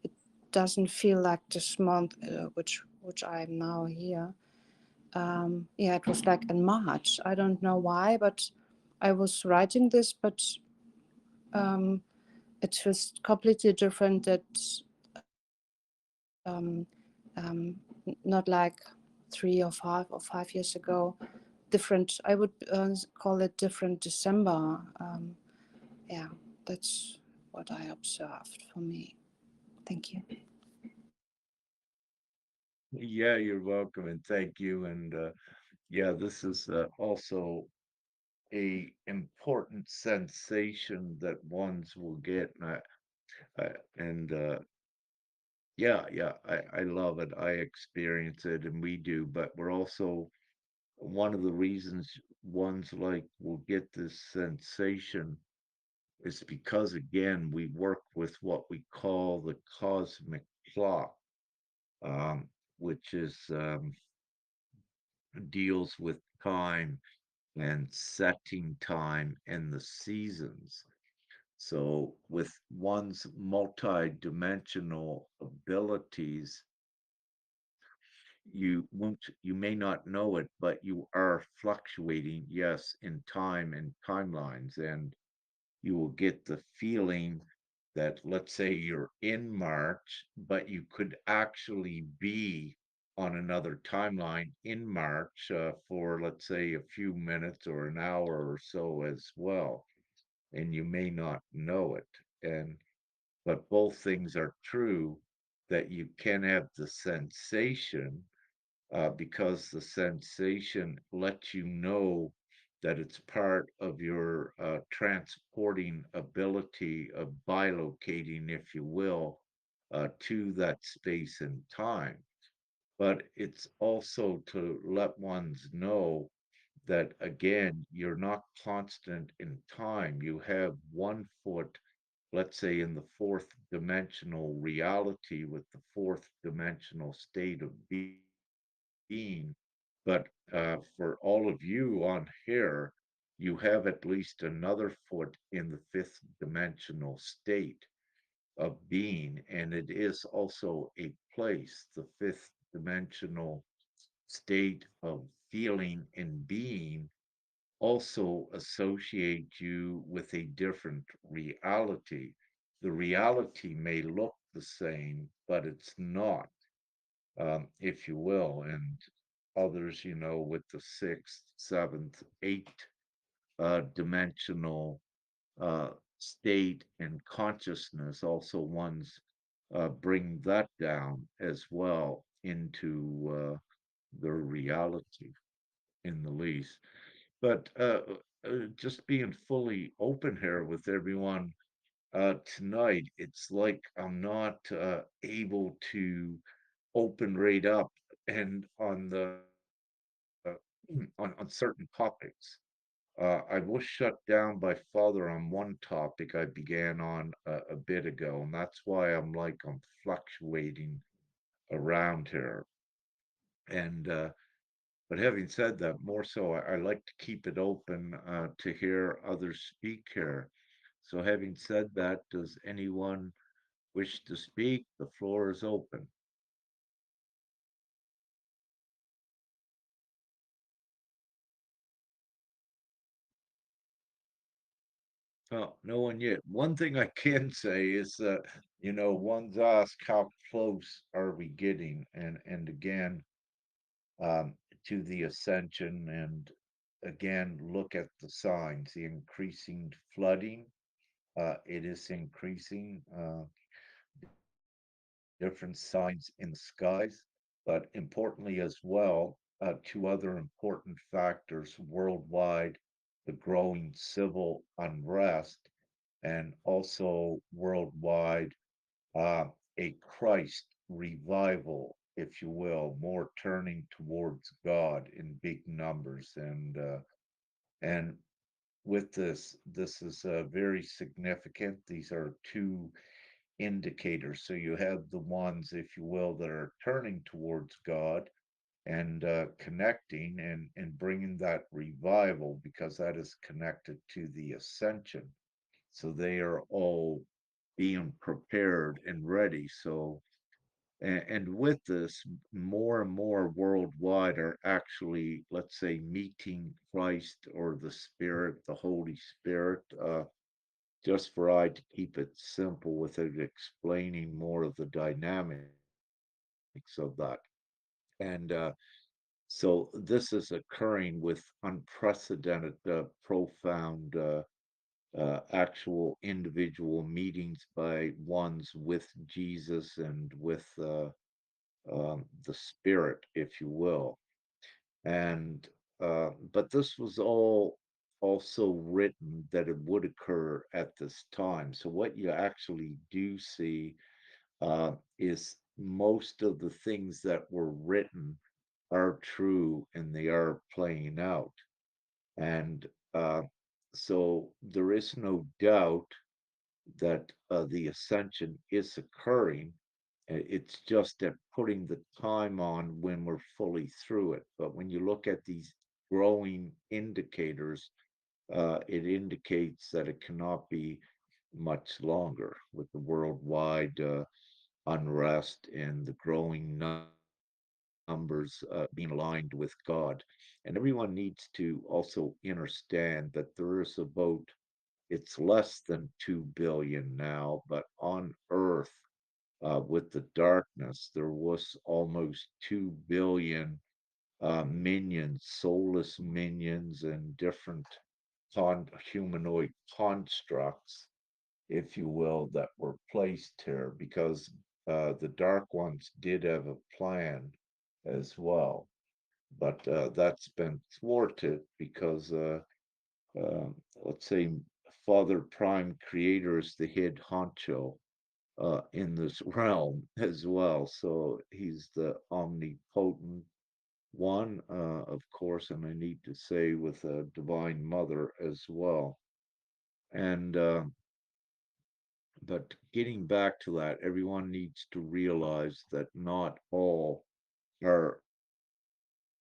it doesn't feel like this month, which I'm now here. Yeah, it was like in March. I don't know why, but I was writing this, but it feels completely different. That not like 3 or 5 years ago. Different. I would call it different December. Yeah, that's what I observed for me. Thank you. Yeah, you're welcome, and thank you. And yeah, this is also a important sensation that ones will get, and and yeah, yeah, I love it. I experience it, and we do. But we're also one of the reasons ones like will get this sensation is because again we work with what we call the cosmic clock, um, which is deals with time and setting time and the seasons. So, with one's multi-dimensional abilities, you may not know it, but you are fluctuating, yes, in time and timelines, and you will get the feeling that, let's say, you're in March, but you could actually be on another timeline in March for, let's say, a few minutes or an hour or so as well. And you may not know it. And but both things are true that you can have the sensation because the sensation lets you know that it's part of your transporting ability of bilocating, if you will, to that space and time. But it's also to let ones know that, again, you're not constant in time. You have one foot, let's say, in the fourth dimensional reality with the fourth dimensional state of being. But for all of you on here, you have at least another foot in the fifth dimensional state of being, and it is also a place, the fifth dimensional state of feeling and being also associate you with a different reality. The reality may look the same, but it's not, if you will. And others, with the sixth, seventh, eighth dimensional uh, state and consciousness, also ones bring that down as well into their reality in the least. But just being fully open here with everyone tonight, it's like I'm not able to open right up and on the on certain topics. I was shut down by Father on one topic I began on a bit ago, and that's why I'm fluctuating around here. And but having said that, more so, I like to keep it open to hear others speak here. So, having said that, does anyone wish to speak? The floor is open. Oh, no one yet. One thing I can say is that, one's asked how close are we getting? And again, um, to the ascension, and again, look at the signs, the increasing flooding. It is increasing, different signs in the skies, but importantly as well, two other important factors worldwide: the growing civil unrest, and also worldwide, uh, a Christ revival, if you will, more turning towards God in big numbers. And with this is very significant. These are two indicators. So you have the ones, if you will, that are turning towards God and connecting and bringing that revival, because that is connected to the ascension. So they are all being prepared and ready. So, and with this, more and more worldwide are actually, let's say, meeting Christ or the Spirit, the Holy Spirit. Just for I to keep it simple without explaining more of the dynamics of that. And so this is occurring with unprecedented, profound, actual individual meetings by ones with Jesus and with the Spirit, if you will. And but this was all also written that it would occur at this time. So what you actually do see, is most of the things that were written are true and they are playing out. And so there is no doubt that the ascension is occurring. It's just that putting the time on when we're fully through it. But when you look at these growing indicators, it indicates that it cannot be much longer with the worldwide unrest and the growing numbers being aligned with God. And everyone needs to also understand that there is about, it's less than 2 billion now, but on Earth, with the darkness, there was almost 2 billion minions, soulless minions, and different humanoid constructs, if you will, that were placed here because the Dark Ones did have a plan as well. But that's been thwarted because, let's say, Father Prime Creator is the head honcho in this realm as well. So he's the omnipotent one, of course, and I need to say with a Divine Mother as well. And but getting back to that, everyone needs to realize that not all are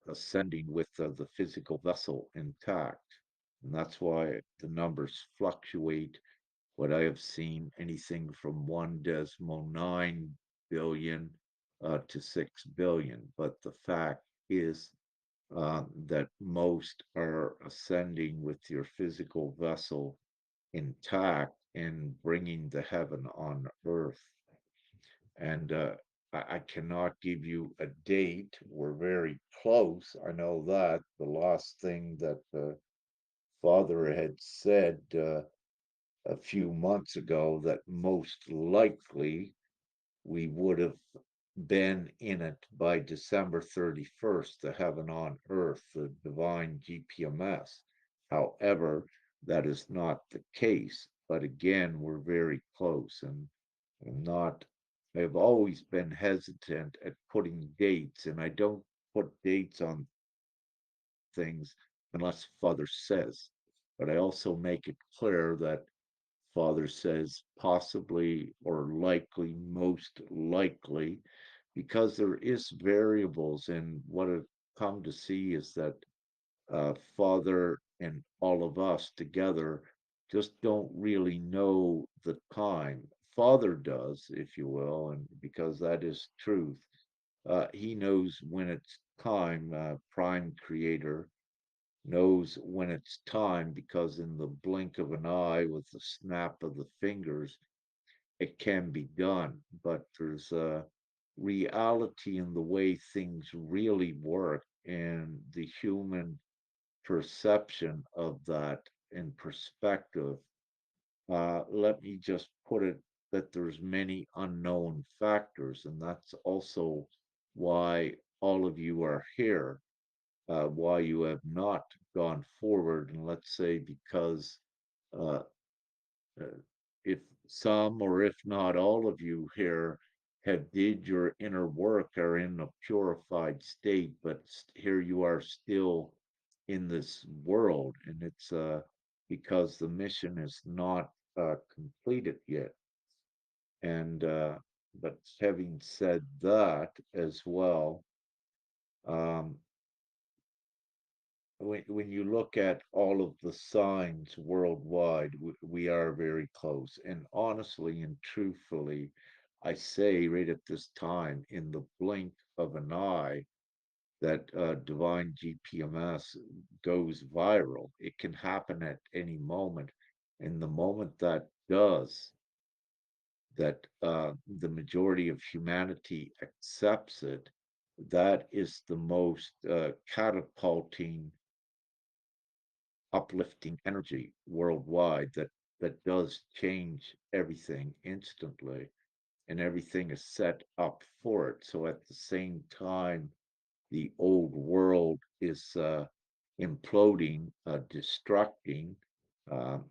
ascending with the physical vessel intact. And that's why the numbers fluctuate. What I have seen, anything from 1.9 billion to 6 billion. But the fact is that most are ascending with your physical vessel intact and bringing the heaven on earth. And I cannot give you a date. We're very close. I know that. The last thing that Father had said a few months ago, that most likely we would have been in it by December 31st, the heaven on earth, the divine GPMS. However, that is not the case. But again, we're very close, and I'm not, I've always been hesitant at putting dates, and I don't put dates on things unless Father says. But I also make it clear that Father says possibly or likely, most likely, because there is variables. And what I've come to see is that Father and all of us together just don't really know the time. Father does, if you will, and because that is truth. He knows when it's time, Prime Creator, knows when it's time, because in the blink of an eye, with the snap of the fingers, it can be done. But there's a reality in the way things really work, and the human perception of that in perspective. Let me just put it that there's many unknown factors, and that's also why all of you are here, why you have not gone forward. And let's say because uh, uh, if some or if not all of you here have did your inner work, are in a purified state, but here you are still in this world, and it's because the mission is not completed yet. And but having said that as well, um, when you look at all of the signs worldwide, we are very close. And honestly and truthfully, I say right at this time, in the blink of an eye, that divine GPMS goes viral. It can happen at any moment. And the moment that does, that the majority of humanity accepts it, that is the most catapulting, uplifting energy worldwide, that does change everything instantly, and everything is set up for it. So at the same time, the old world is imploding, destructing,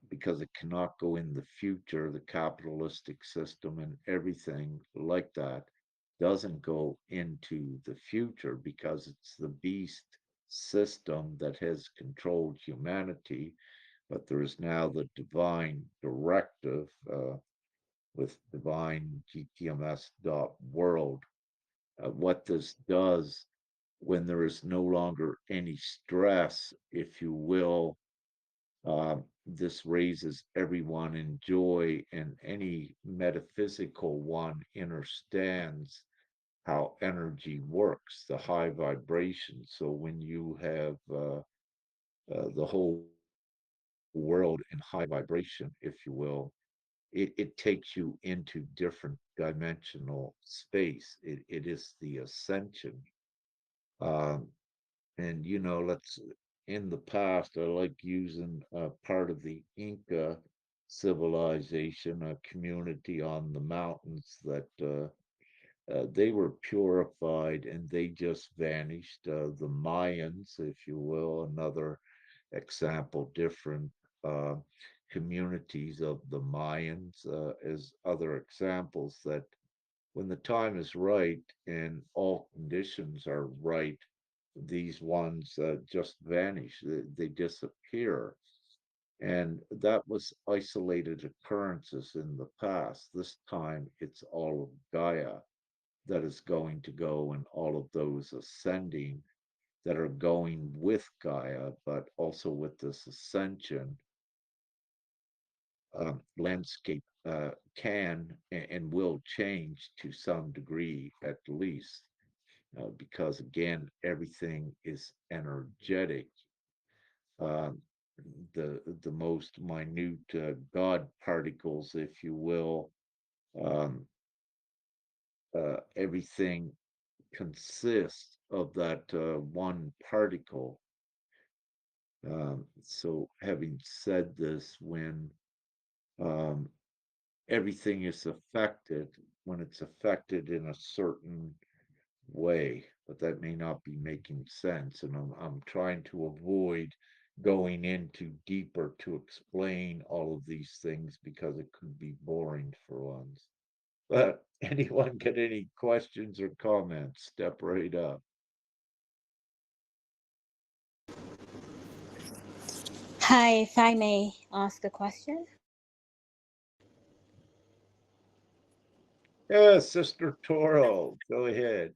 because it cannot go in the future. The capitalistic system and everything like that doesn't go into the future, because it's the beast system that has controlled humanity. But there is now the divine directive, with divine GTMS.world. What this does, when there is no longer any stress, if you will, this raises everyone in joy, and any metaphysical one understands how energy works, the high vibration. So when you have the whole world in high vibration, if you will, it takes you into different dimensional space. It is the ascension. Um, and let's, in the past, I like using part of the Inca civilization, a community on the mountains, that they were purified and they just vanished. The Mayans, if you will, another example, different uh, communities of the Mayans, as other examples, that when the time is right and all conditions are right, these ones just vanish, they disappear. And that was isolated occurrences in the past. This time it's all of Gaia that is going to go, and all of those ascending that are going with Gaia, but also with this ascension. Landscape can and will change to some degree, at least, because again, everything is energetic. Um, the most minute God particles, if you will, um, everything consists of that one particle. So, having said this, when um, everything is affected, when it's affected in a certain way, but that may not be making sense. And I'm trying to avoid going into deeper to explain all of these things, because it could be boring for ones. But anyone got any questions or comments? Step right up. Hi, if I may ask a question. Yeah, Sister Toro, go ahead.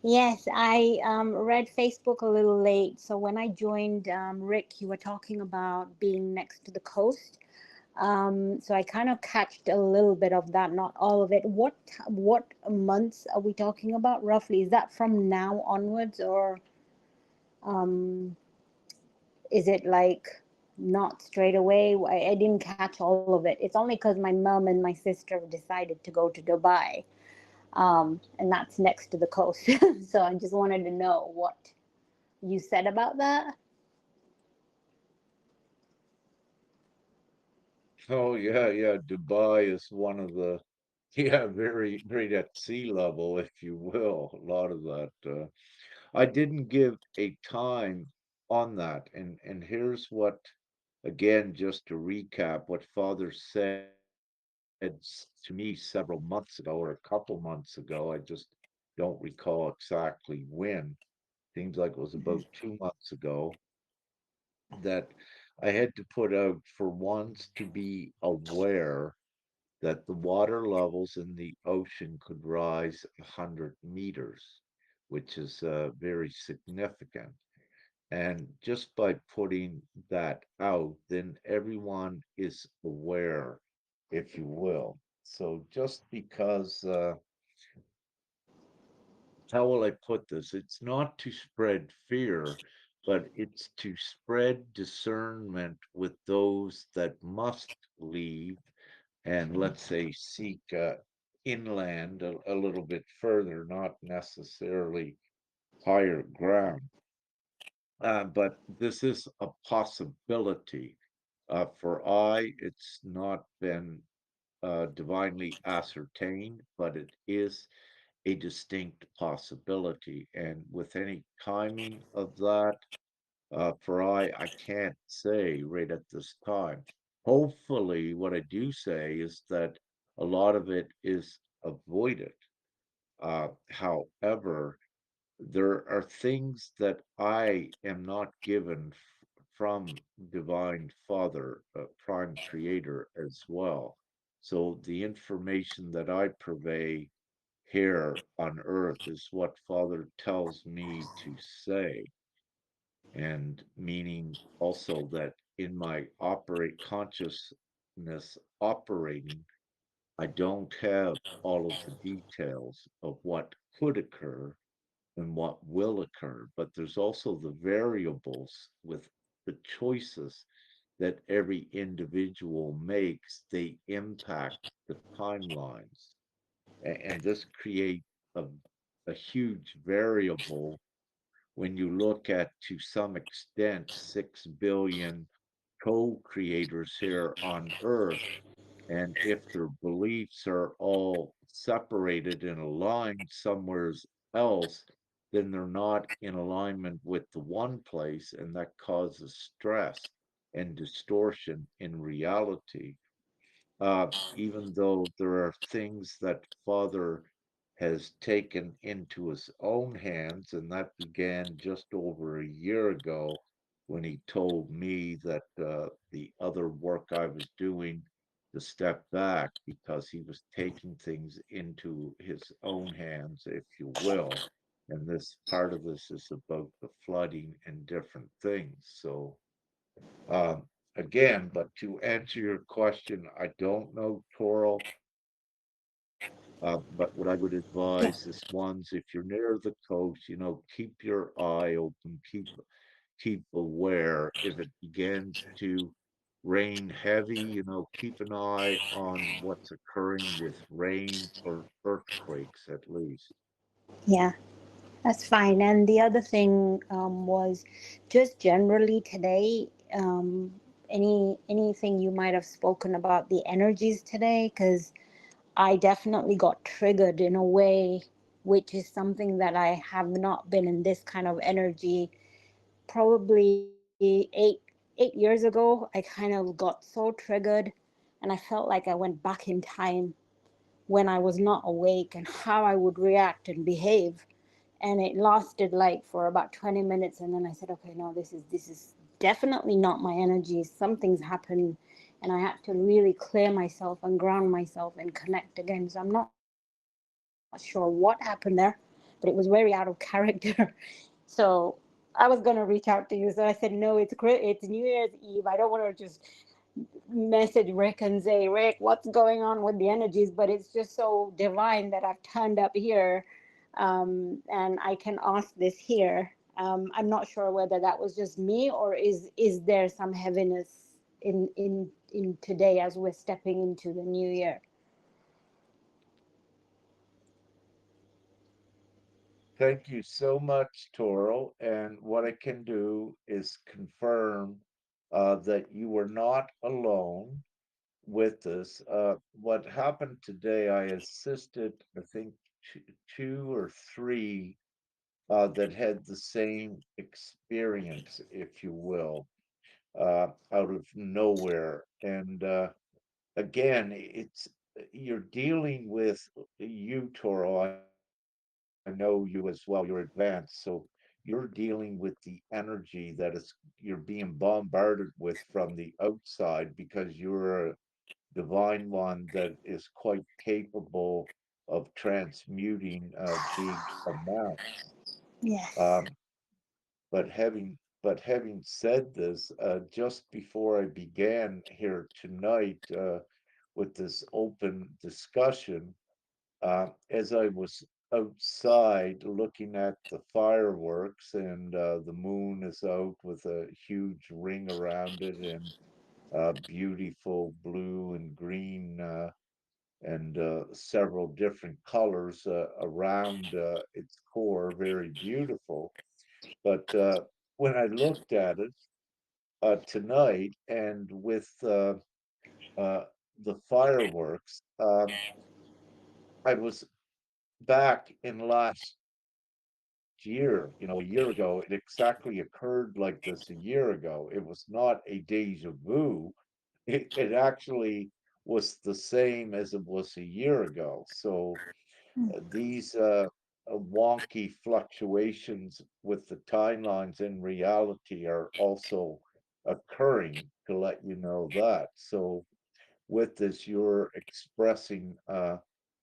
Yes, I read Facebook a little late. So when I joined, Rick, you were talking about being next to the coast. So I kind of catched a little bit of that, not all of it. What months are we talking about roughly? Is that from now onwards, or um, Is it like not straight away? I didn't catch all of it. It's only because my mom and my sister decided to go to Dubai, and that's next to the coast. So I just wanted to know what you said about that. Oh yeah, yeah. Dubai is one of the yeah, very right at sea level, if you will. A lot of that. I didn't give a time on that, and here's what, again, just to recap, what Father said to me several months ago or a couple months ago. I just don't recall exactly when. Seems like it was Mhm. about 2 months ago that I had to put out for once to be aware that the water levels in the ocean could rise 100 meters, which is very significant. And just by putting that out, then everyone is aware, if you will. So just because, how will I put this? It's not to spread fear, but it's to spread discernment with those that must leave and, let's say, seek inland a little bit further, not necessarily higher ground. But this is a possibility. For I, it's not been divinely ascertained, but it is a distinct possibility. And with any timing of that, for I can't say right at this time. Hopefully, what I do say is that a lot of it is avoided. However, there are things that I am not given from Divine Father, Prime Creator as well. So the information that I purvey here on earth is what Father tells me to say, and meaning also that in my operate consciousness operating, I don't have all of the details of what could occur and what will occur, but there's also the variables with the choices that every individual makes. They impact the timelines, and this creates a huge variable when you look at, to some extent, 6 billion co-creators here on Earth. And if their beliefs are all separated and aligned somewhere else, then they're not in alignment with the one place, and that causes stress and distortion in reality. Even though there are things that Father has taken into his own hands, and that began just over a year ago when he told me that the other work I was doing to step back because he was taking things into his own hands, if you will. And this part of this is about the flooding and different things. So, um, again, but to answer your question, I don't know, Toral. But what I would advise is, ones, if you're near the coast, keep your eye open, keep aware. If it begins to rain heavy, keep an eye on what's occurring with rain or earthquakes at least. Yeah, that's fine. And the other thing was just generally today, anything you might have spoken about the energies today, because I definitely got triggered in a way, which is something that I have not been in this kind of energy probably eight years ago. I kind of got so triggered, and I felt like I went back in time when I was not awake and how I would react and behave. And it lasted like for about 20 minutes, and then I said, okay, no, this is definitely not my energy. Something's happened, and I had to really clear myself and ground myself and connect again. So I'm not sure what happened there, but it was very out of character. So I was going to reach out to you, so I said, no, it's New Year's Eve. I don't want to just message Rick and say, Rick, what's going on with the energies? But it's just so divine that I've turned up here, and I can ask this here. I'm not sure whether that was just me, or is there some heaviness in today as we're stepping into the new year. Thank you so much, Toro. And what I can do is confirm that you were not alone with this. What happened today, I assisted, I think, two or three that had the same experience, if you will, out of nowhere. And again, it's you're dealing with you, Toro. I know you as well, you're advanced. So you're dealing with the energy that is you're being bombarded with from the outside because you're a divine one that is quite capable of transmuting big amounts. Yes. Um, but having said this, just before I began here tonight with this open discussion, as I was outside looking at the fireworks, and the moon is out with a huge ring around it, and beautiful blue and green and several different colors around its core, very beautiful. But when I looked at it tonight, and with uh, the fireworks, I was back in last year, a year ago. It exactly occurred like this a year ago. It was not a deja vu. It actually was the same as it was a year ago. So these wonky fluctuations with the timelines in reality are also occurring, to let you know that. So with this, you're expressing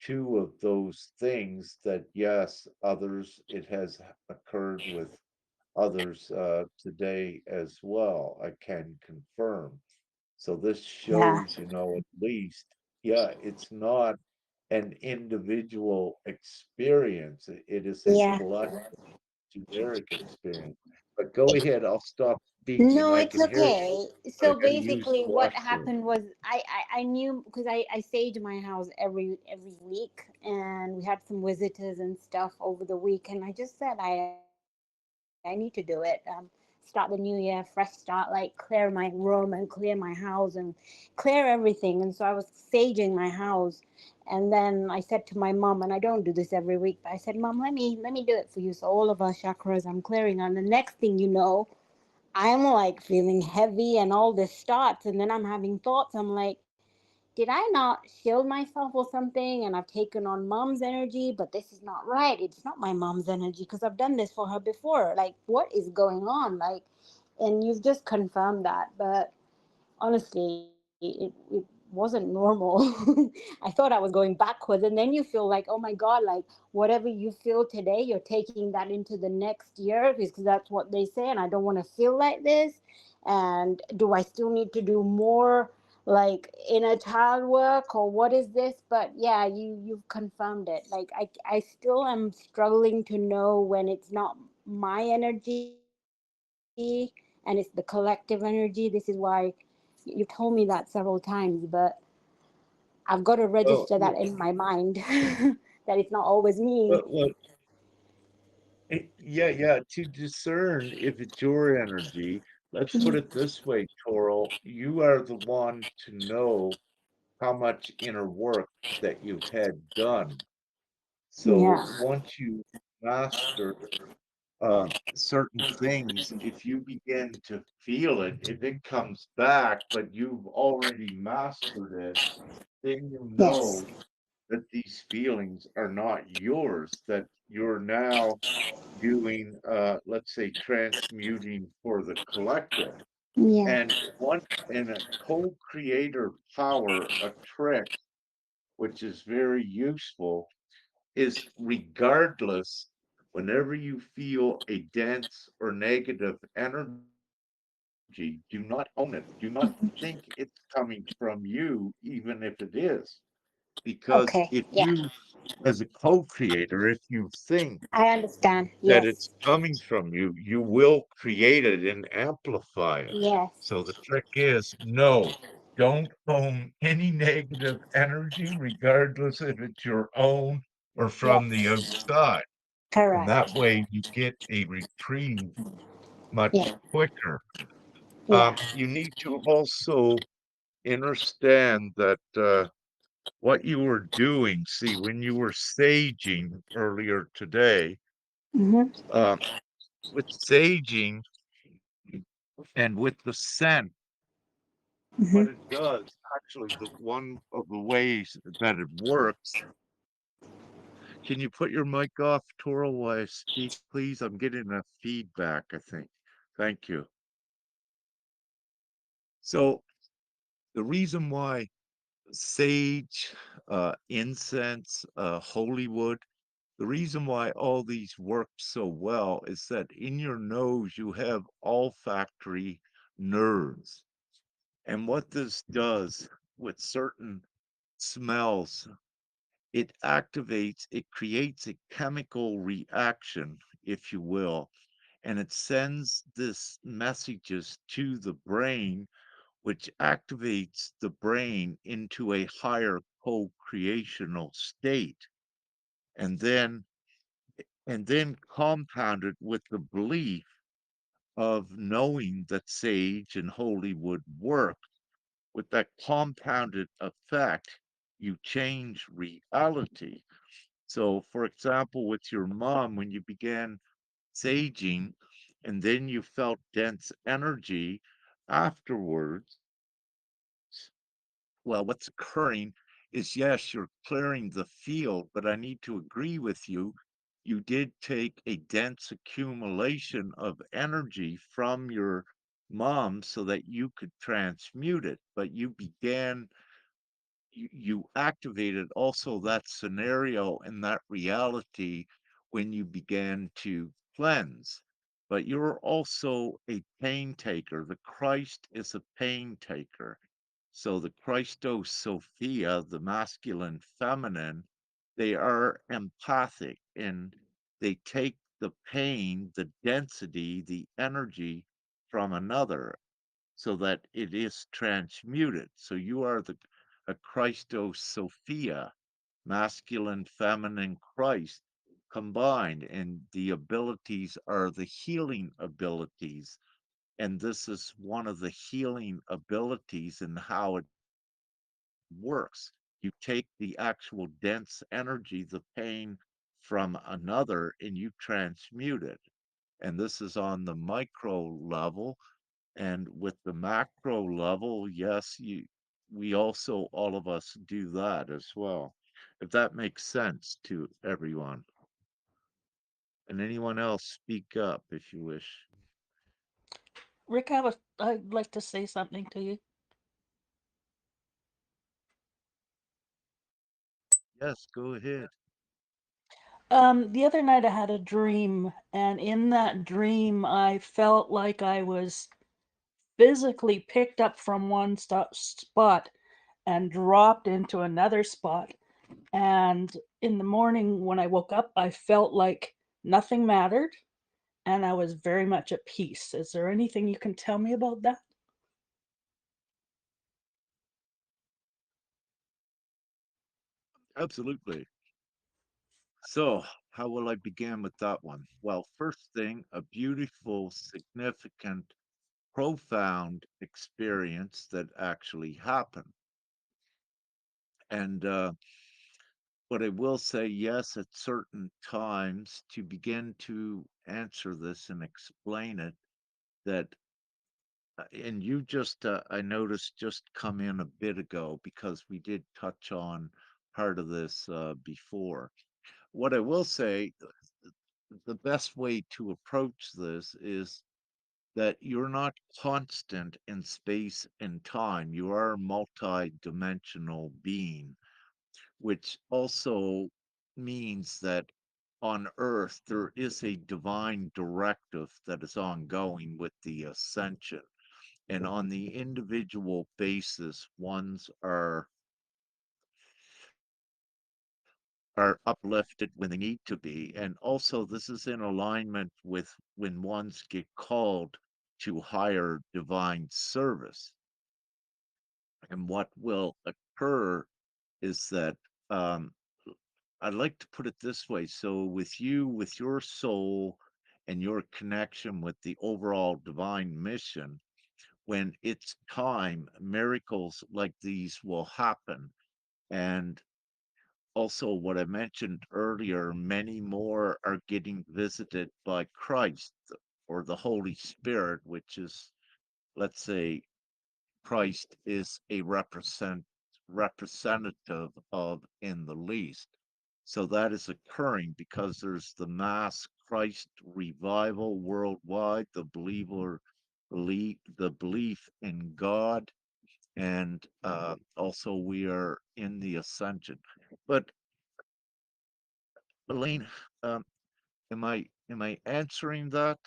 two of those things that, yes, others, it has occurred with others today as well. I can confirm. So this Yeah. shows, at least, yeah, it's not an individual experience. It is a Yeah. collective generic experience. But go ahead, I'll stop speaking. No, I it's can hear okay. I So gotta use basically, the what washroom. happened was I knew because I sage my house every week, and we had some visitors and stuff over the week, and I just said I need to do it. Start the new year, fresh start, like clear my room and clear my house and clear everything. And so I was saging my house, and then I said to my mom, and I don't do this every week, but I said, Mom, let me do it for you. So all of our chakras I'm clearing on. The next thing you know, I'm like feeling heavy and all this starts, and then I'm having thoughts. I'm like, did I not shield myself or something? And I've taken on mom's energy, but this is not right. It's not my mom's energy because I've done this for her before. Like, what is going on? Like, and you've just confirmed that. But honestly, it wasn't normal. I thought I was going backwards. And then you feel like, oh my God, like whatever you feel today, you're taking that into the next year because that's what they say. And I don't want to feel like this. And do I still need to do more like inner child work, or what is this? But yeah, you've confirmed it. Like I still am struggling to know when it's not my energy and it's the collective energy. This is why you've told me that several times, but I've got to register that Well, in my mind that it's not always me. well, yeah, to discern if it's your energy, let's put it this way, Toro, you are the one to know how much inner work that you've had done. So Yeah. once you master certain things, if you begin to feel it, if it comes back, but you've already mastered it, then you Yes. know that these feelings are not yours, that you're now doing, let's say, transmuting for the collective. Yeah. And one in a co-creator power, a trick, which is very useful, is regardless, whenever you feel a dense or negative energy, do not own it. Do not think it's coming from you, even if it is. because Okay. if Yeah, you, as a co-creator, if you think I understand. that Yes. it's coming from you, you will create it and amplify it. Yes. So the trick is no, don't own any negative energy, regardless if it's your own or from the Yes. outside. And Correct. that way you get a reprieve much Yeah. quicker. Yeah. You need to also understand that what you were doing, see, when you were saging earlier today, Mm-hmm. uh, with saging and with the scent, Mm-hmm. what it does, actually, the one of the ways that it works. Can you put your mic off, Toro, while I speak, please? I'm getting a feedback, I think. Thank you. So the reason why sage, incense, holy wood, the reason why all these work so well is that in your nose you have olfactory nerves. And what this does with certain smells, it activates, it creates a chemical reaction, if you will, and it sends this messages to the brain, which activates the brain into a higher co-creational state. And then compounded with the belief of knowing that sage and holy wood work, with that compounded effect, you change reality. So, for example, with your mom, when you began saging and then you felt dense energy afterwards, well, what's occurring is yes, you're clearing the field, but I need to agree with you. You did take a dense accumulation of energy from your mom so that you could transmute it, but you activated also that scenario and that reality when you began to cleanse. But you're also a pain taker. The Christ is a pain taker. So the Christos Sophia, the masculine feminine, they are empathic and they take the pain, the density, the energy from another so that it is transmuted. So you are a Christos Sophia, masculine, feminine Christ combined, and the abilities are the healing abilities. And this is one of the healing abilities and how it works. You take the actual dense energy, the pain from another, and you transmute it. And this is on the micro level. And with the macro level, yes, we also, all of us do that as well. If that makes sense to everyone. And anyone else, speak up if you wish. Rick, I'd like to say something to you. Yes, go ahead. The other night I had a dream, and in that dream, I felt like I was physically picked up from one spot and dropped into another spot. And in the morning, when I woke up, I felt like nothing mattered and I was very much at peace. Is there anything you can tell me about that? Absolutely. So, how will I begin with that one? Well, first thing, a beautiful, significant, profound experience that actually happened. And but I will say, yes, at certain times to begin to answer this and explain it, that, and you just, I noticed, just come in a bit ago because we did touch on part of this before. What I will say, the best way to approach this is that you're not constant in space and time. You are a multi-dimensional being, which also means that on Earth there is a divine directive that is ongoing with the ascension. And on the individual basis, ones are are uplifted when they need to be. And also, this is in alignment with when ones get called to higher divine service. And what will occur is that um, I'd like to put it this way. So, with you, with your soul and your connection with the overall divine mission, when it's time, miracles like these will happen. And also, what I mentioned earlier, many more are getting visited by Christ or the Holy Spirit, which is, let's say, Christ is a representative of in the least. So that is occurring because there's the mass Christ revival worldwide, the belief in God, and also we are in the ascension. But Elaine, um, am I answering that?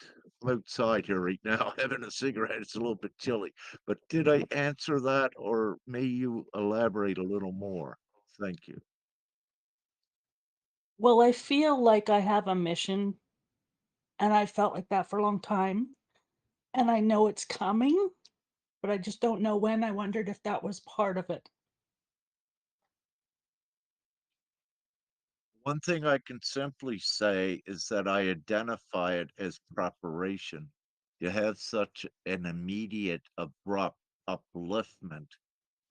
I'm outside here right now having a cigarette. It's a little bit chilly. But did I answer that, or may you elaborate a little more? Thank you. Well, I feel like I have a mission, and I felt like that for a long time. And I know it's coming, but I just don't know when. I wondered if that was part of it. One thing I can simply say is that I identify it as preparation. You have such an immediate, abrupt upliftment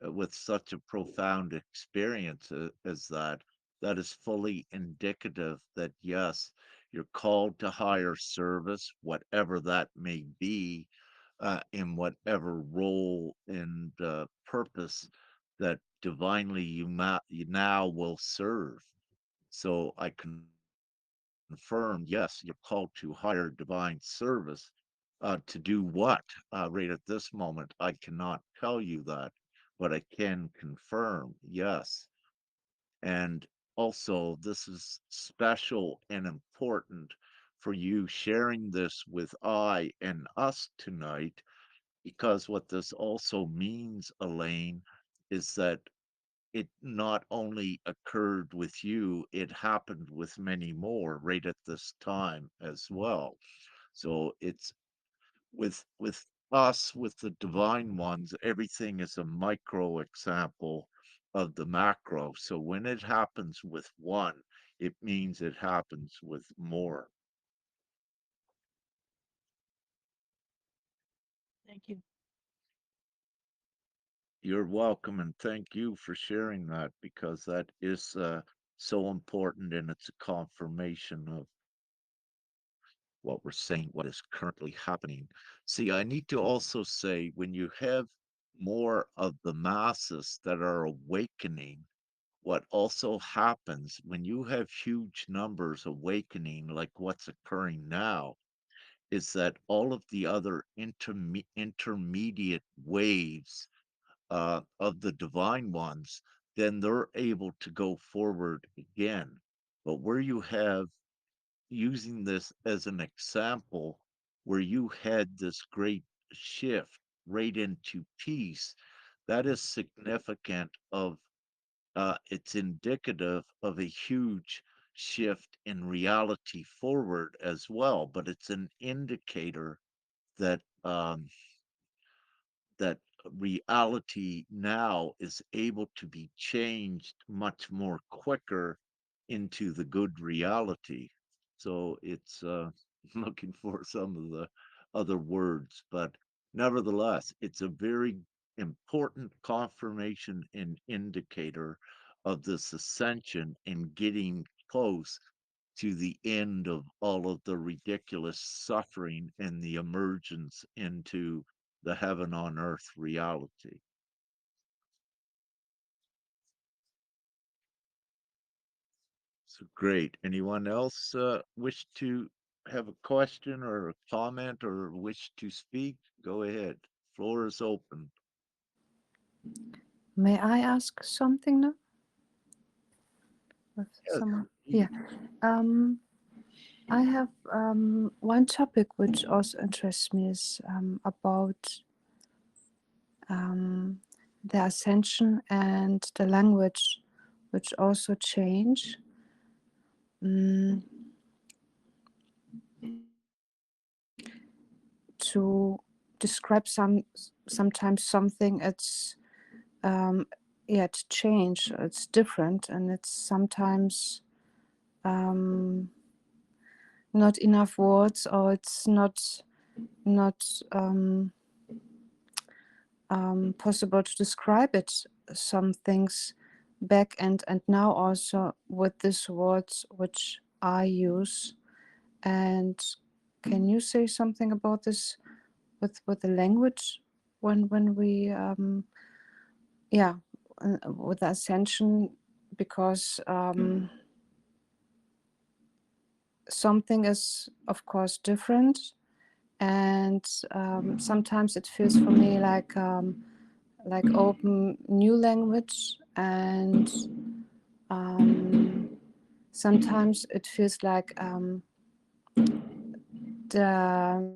with such a profound experience as that, that is fully indicative that yes, you're called to higher service, whatever that may be, in whatever role and purpose that divinely you now will serve. So I confirm, yes, you're called to higher divine service. To do what? Right at this moment, I cannot tell you that, but I can confirm, yes. And also, this is special and important for you sharing this with I and us tonight, because what this also means, Elaine, is that it not only occurred with you, it happened with many more right at this time as well. So it's with us, with the divine ones, everything is a micro example of the macro. So when it happens with one, it means it happens with more. Thank you. You're welcome, and thank you for sharing that, because that is so important, and it's a confirmation of what we're saying, what is currently happening. See, I need to also say, when you have more of the masses that are awakening, what also happens when you have huge numbers awakening, like what's occurring now, is that all of the other intermediate waves of the divine ones, then they're able to go forward again. But where you have, using this as an example, where you had this great shift right into peace, that is significant of, it's indicative of a huge shift in reality forward as well, but it's an indicator that that reality now is able to be changed much more quicker into the good reality. So it's looking for some of the other words, but nevertheless, it's a very important confirmation and indicator of this ascension and getting close to the end of all of the ridiculous suffering and the emergence into the heaven on earth reality. So great. Anyone else wish to have a question or a comment or wish to speak? Go ahead. Floor is open. May I ask something now? If Yes. someone, yeah. I have one topic which also interests me is about the ascension and the language, which also change. mm, to describe sometimes something, it's yeah, it's change, it's different, and it's sometimes not enough words, or it's not possible to describe it, some things back, and now also with these words which I use. And can you say something about this with the language, when we yeah, with the ascension, because something is of course different, and sometimes it feels for me like open new language, and sometimes it feels like the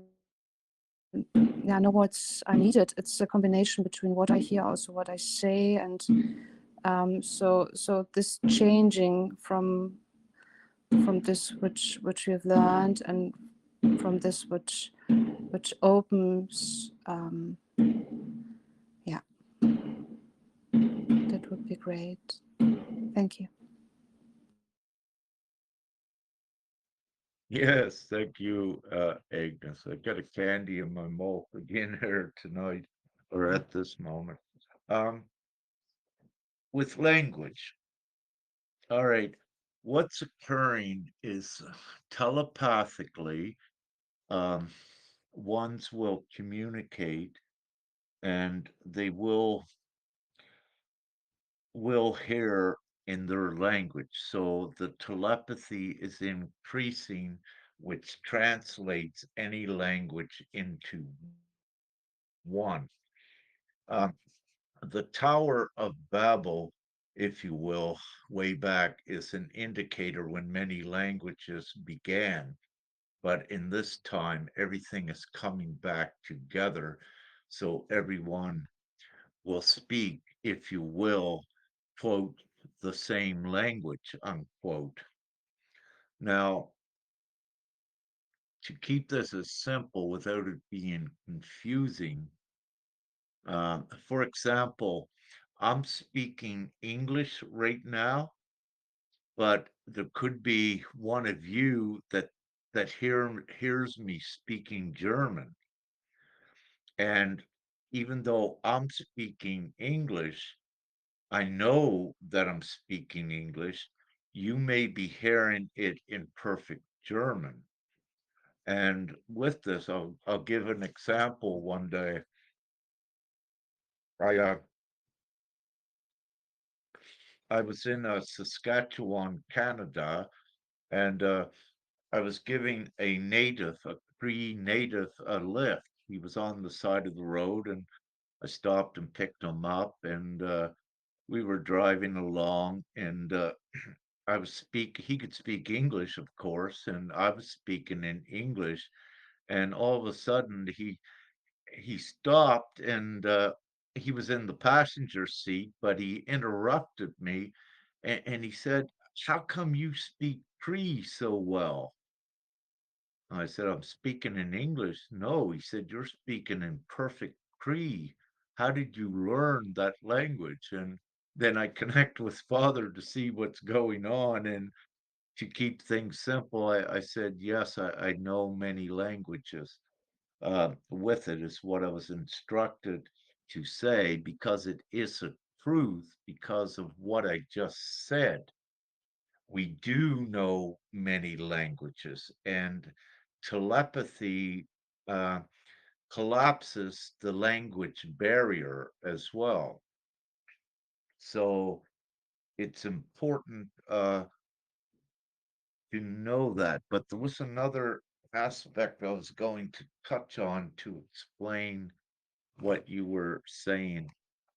yeah, no words are needed. It's a combination between what I hear, also what I say, and so this changing from this which we have learned, and from this which opens, yeah, that would be great. Thank you. Yes, thank you, Agnes. I got a candy in my mouth again here tonight, or at this moment. Um, with language, all right, what's occurring is telepathically, um, ones will communicate, and they will hear in their language. So the telepathy is increasing, which translates any language into one. Um, the Tower of Babel, if you will, way back, is an indicator when many languages began. But in this time, everything is coming back together. So everyone will speak, if you will, quote, the same language, unquote. Now, to keep this as simple without it being confusing, for example, I'm speaking English right now, but there could be one of you that hears me speaking German. And even though I'm speaking English, I know that I'm speaking English. You may be hearing it in perfect German. And with this, I'll give an example. One day, I uh, I was in Saskatchewan, Canada, and I was giving a pre-native, a lift. He was on the side of the road, and I stopped and picked him up, and we were driving along, and he could speak English, of course, and I was speaking in English, and all of a sudden he stopped, and he was in the passenger seat, but he interrupted me, and he said, "How come you speak Cree so well?" I said, "I'm speaking in English." "No," he said, "you're speaking in perfect Cree. How did you learn that language?" And then I connect with Father to see what's going on. And to keep things simple, I said, "Yes, I know many languages." With it is what I was instructed to say, because it is a truth, because of what I just said. We do know many languages, and telepathy uh, collapses the language barrier as well. So it's important to know that. But there was another aspect I was going to touch on to explain what you were saying.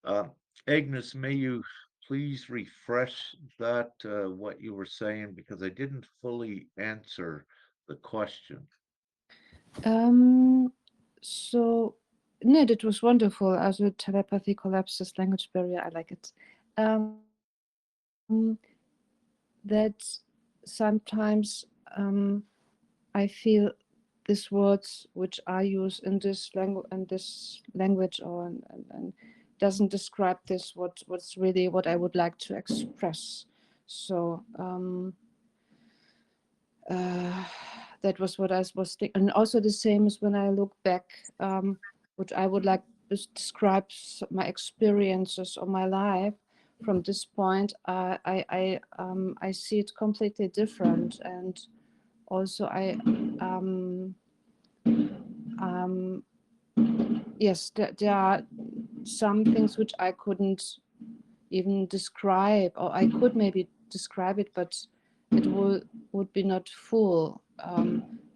Uh, Agnes, may you please refresh that, what you were saying, because I didn't fully answer the question. So no, that was wonderful. Also, telepathy collapses language barrier. I like it. That sometimes I feel these words which I use in this language or and doesn't describe this what's really what I would like to express. So that was what I was thinking. And also the same as when I look back, which I would like to describe my experiences of my life from this point. I see it completely different, and also yes, there are some things which I couldn't even describe, or I could maybe describe it, but it would be not full,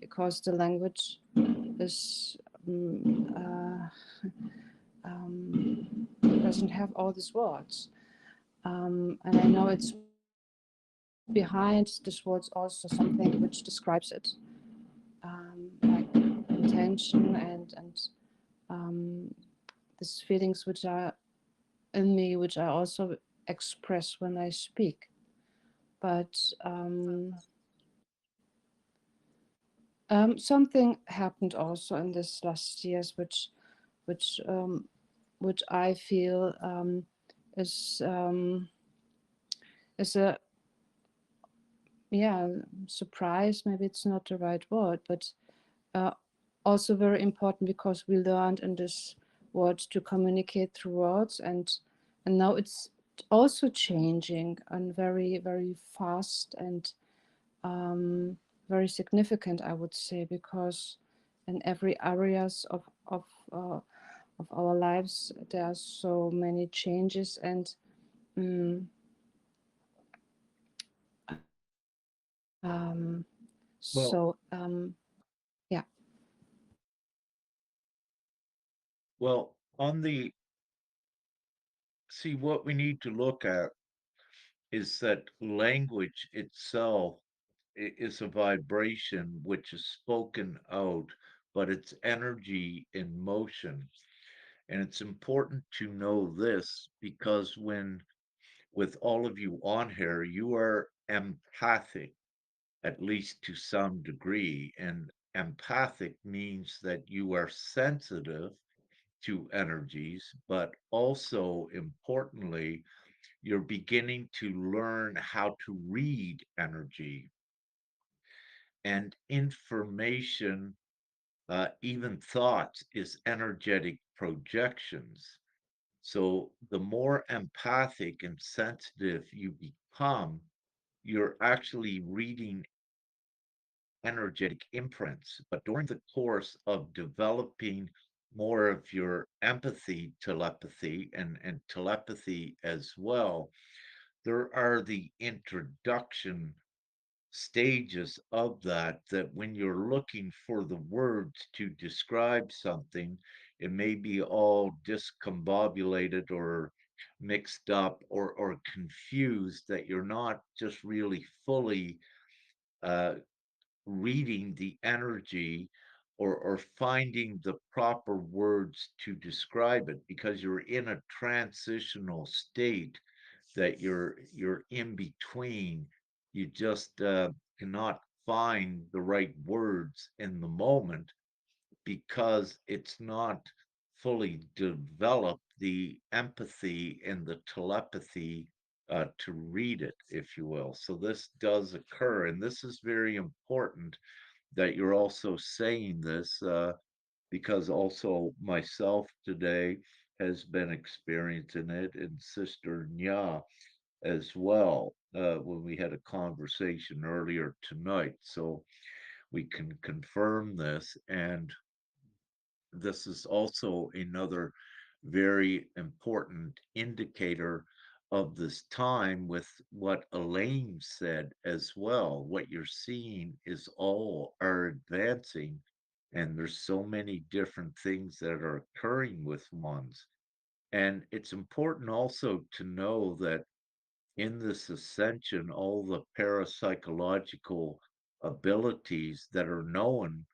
because the language is doesn't have all these words, and I know it's behind this words also something which describes it, like intention and these feelings which are in me, which I also express when I speak. But something happened also in this last years, which which I feel is a surprise. Maybe it's not the right word, but also very important, because we learned in this word to communicate through words, and now it's also changing and very very fast and very significant, I would say, because in every areas of our lives there are so many changes, and Well, so yeah. well, on the see, what we need to look at is that language itself is a vibration which is spoken out, but it's energy in motion. And it's important to know this because when, with all of you on here, you are empathic, at least to some degree. And empathic means that you are sensitive to energies, but also importantly, you're beginning to learn how to read energy and information, even thoughts, is energetic projections. So the more empathic and sensitive you become, you're actually reading energetic imprints. But during the course of developing more of your empathy, telepathy, and telepathy as well, there are the introduction stages of that, that when you're looking for the words to describe something, it may be all discombobulated or mixed up or confused, that you're not just really fully uh, reading the energy or finding the proper words to describe it, because you're in a transitional state, that you're in between. You just cannot find the right words in the moment, because it's not fully developed the empathy and the telepathy to read it, if you will. So this does occur, and this is very important that you're also saying this, because also myself today has been experiencing it, and Sister Nya as well, when we had a conversation earlier tonight. So we can confirm this. And this is also another very important indicator of this time, with what Elaine said as well. What you're seeing is all are advancing, and there's so many different things that are occurring with ones. And it's important also to know that in this ascension, all the parapsychological abilities that are known,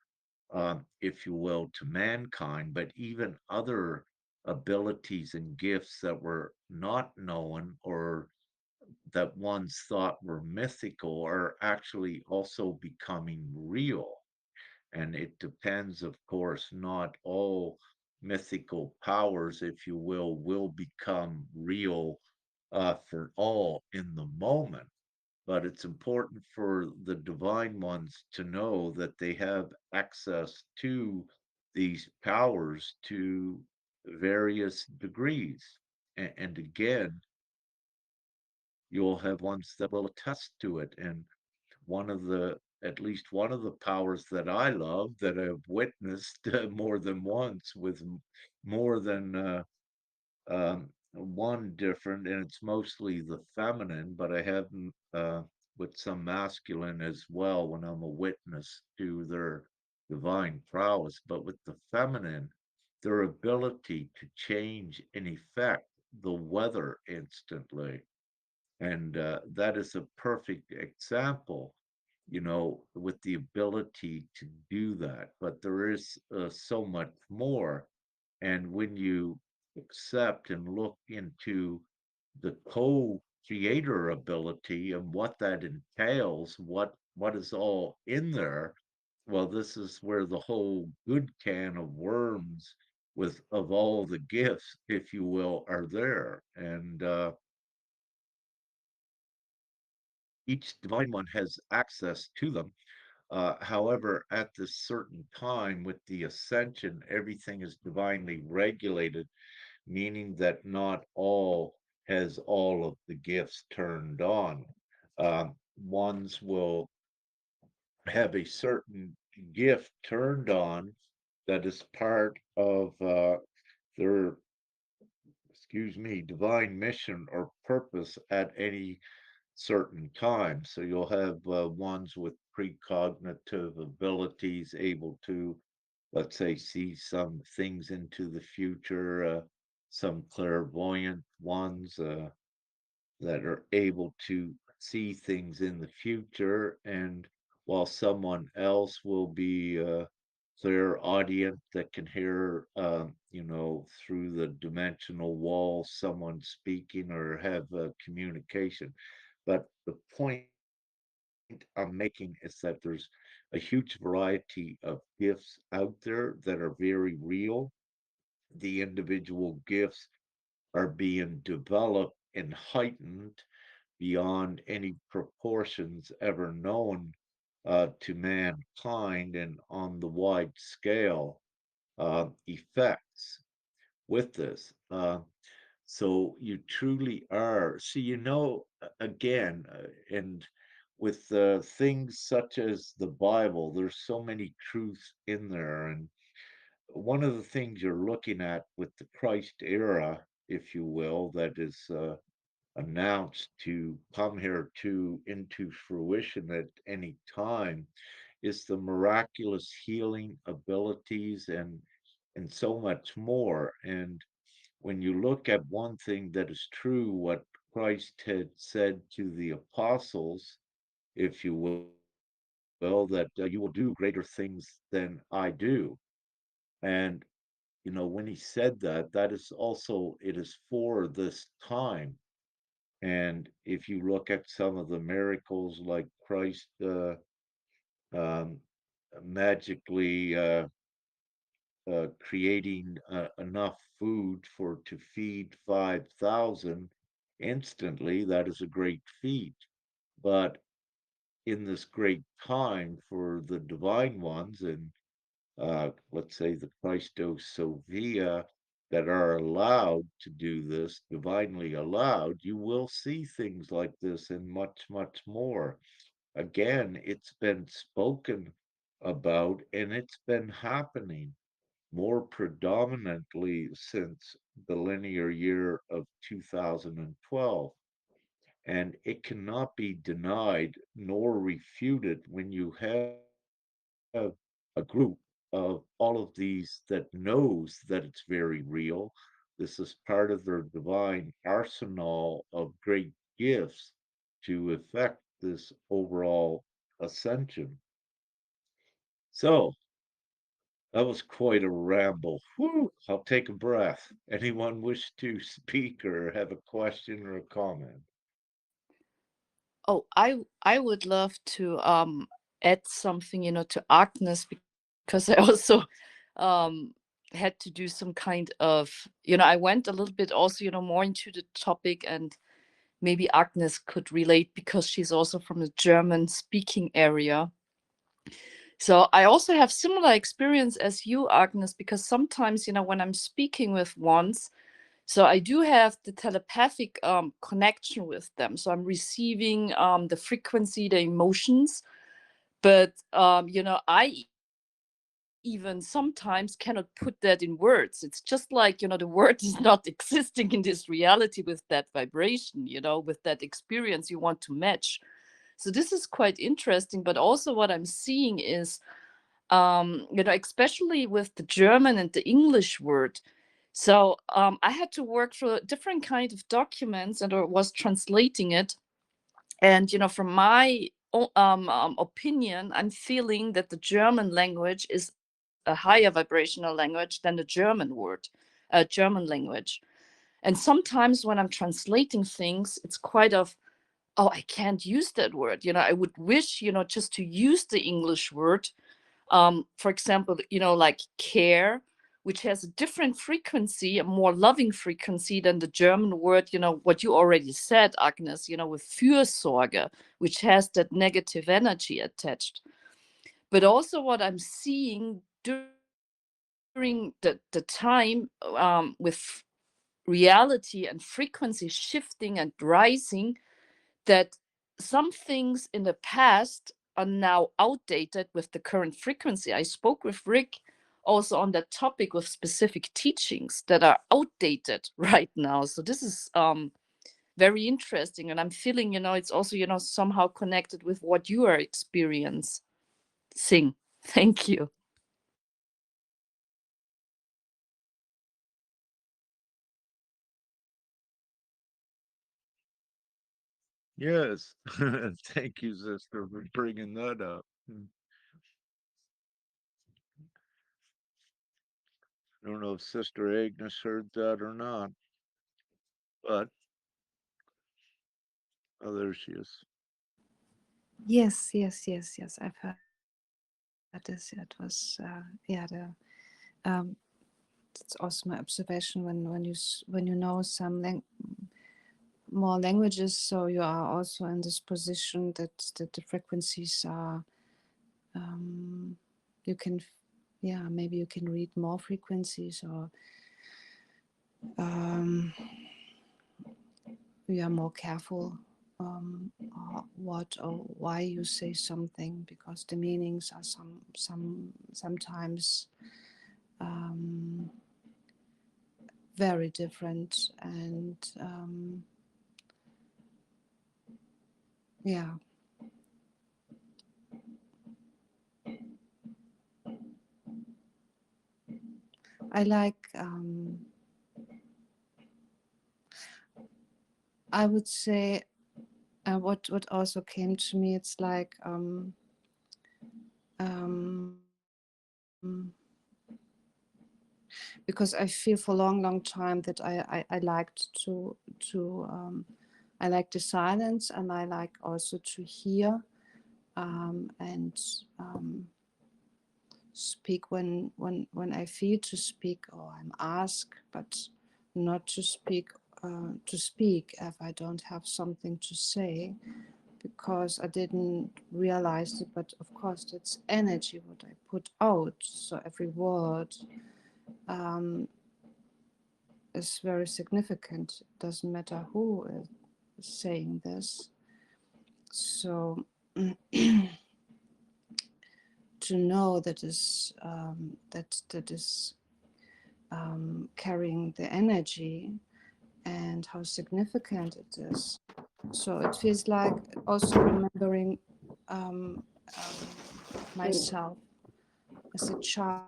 if you will, to mankind, but even other abilities and gifts that were not known or that ones thought were mythical are actually also becoming real. And it depends, of course, not all mythical powers, if you will become real for all in the moment. But it's important for the divine ones to know that they have access to these powers to various degrees. And again, you'll have ones that will attest to it. And one of the at least one of the powers that I love that I've witnessed more than once with more than one different, and it's mostly the feminine, but I have with some masculine as well when I'm a witness to their divine prowess. But with the feminine, their ability to change and affect the weather instantly. And that is a perfect example, with the ability to do that. But there is so much more. And when you accept and look into the co-creator ability and what that entails, what is all in there, well, this is where the whole good can of worms with of all the gifts, if you will, are there. And each divine one has access to them. However, at this certain time with the ascension, everything is divinely regulated, meaning that not all has all of the gifts turned on. Ones will have a certain gift turned on that is part of their, excuse me, divine mission or purpose at any certain time. So you'll have ones with precognitive abilities able to, let's say, see some things into the future, some clairvoyant ones that are able to see things in the future. And while someone else will be clairaudient that can hear, through the dimensional wall, someone speaking or have communication. But the point I'm making is that there's a huge variety of gifts out there that are very real. The individual gifts are being developed and heightened beyond any proportions ever known to mankind and on the wide scale effects with this. So you truly are. See, again, and with things such as the Bible, there's so many truths in there. And one of the things you're looking at with the Christ era, if you will, that is announced to come here to into fruition at any time is the miraculous healing abilities and so much more. And when you look at one thing that is true, what Christ had said to the apostles, if you will, that you will do greater things than I do. And, when he said that, that is also, it is for this time. And if you look at some of the miracles like Christ um, magically creating enough food for to feed 5,000 instantly, that is a great feat. But in this great time for the divine ones, and let's say the Christos Sophia, that are allowed to do this, divinely allowed, you will see things like this and much, much more. Again, it's been spoken about and it's been happening more predominantly since the linear year of 2012. And it cannot be denied nor refuted when you have a group of all of these that knows that it's very real. This is part of their divine arsenal of great gifts to effect this overall ascension. So that was quite a ramble. Whew, I'll take a breath. Anyone wish to speak or have a question or a comment? Oh, I would love to add something, to Agnes, because I also um had to do some kind of, I went a little bit also, more into the topic, and maybe Agnes could relate because she's also from the German speaking area. So I also have similar experience as you, Agnes, because sometimes, when I'm speaking with ones, so I do have the telepathic connection with them. So I'm receiving the frequency, the emotions, but I even sometimes cannot put that in words. It's just like, the word is not existing in this reality with that vibration, with that experience you want to match. So this is quite interesting. But also what I'm seeing is, especially with the German and the English word. So I had to work through different kind of documents and I was translating it. And, from my opinion, I'm feeling that the German language is a higher vibrational language than the German language. And sometimes when I'm translating things, it's quite of, oh, I can't use that word. I would wish, just to use the English word. For example, like care, which has a different frequency, a more loving frequency than the German word, what you already said, Agnes, with Fürsorge, which has that negative energy attached. But also what I'm seeing during the time with reality and frequency shifting and rising, that some things in the past are now outdated with the current frequency. I spoke with Rick also on that topic with specific teachings that are outdated right now. So this is very interesting. And I'm feeling, it's also, somehow connected with what you are experiencing. Thank you. Yes. Thank you, sister, for bringing that up. I don't know if Sister Agnes heard that or not, but oh, there she is. Yes, yes, yes, yes. I've heard this. It was, it's also my observation when you know some more languages, so you are also in this position that the frequencies are, you can, maybe you can read more frequencies, or you are more careful what or why you say something, because the meanings are sometimes very different, and yeah. I like, I would say, what also came to me, it's like, because I feel for a long time that I liked I like the silence, and I like also to hear and speak when I feel to speak, or I'm asked, but not to speak if I don't have something to say, because I didn't realize it. But of course, it's energy what I put out. So every word is very significant. It doesn't matter who is saying this. So to know that is that is carrying the energy and how significant it is. So it feels like also remembering myself as a child,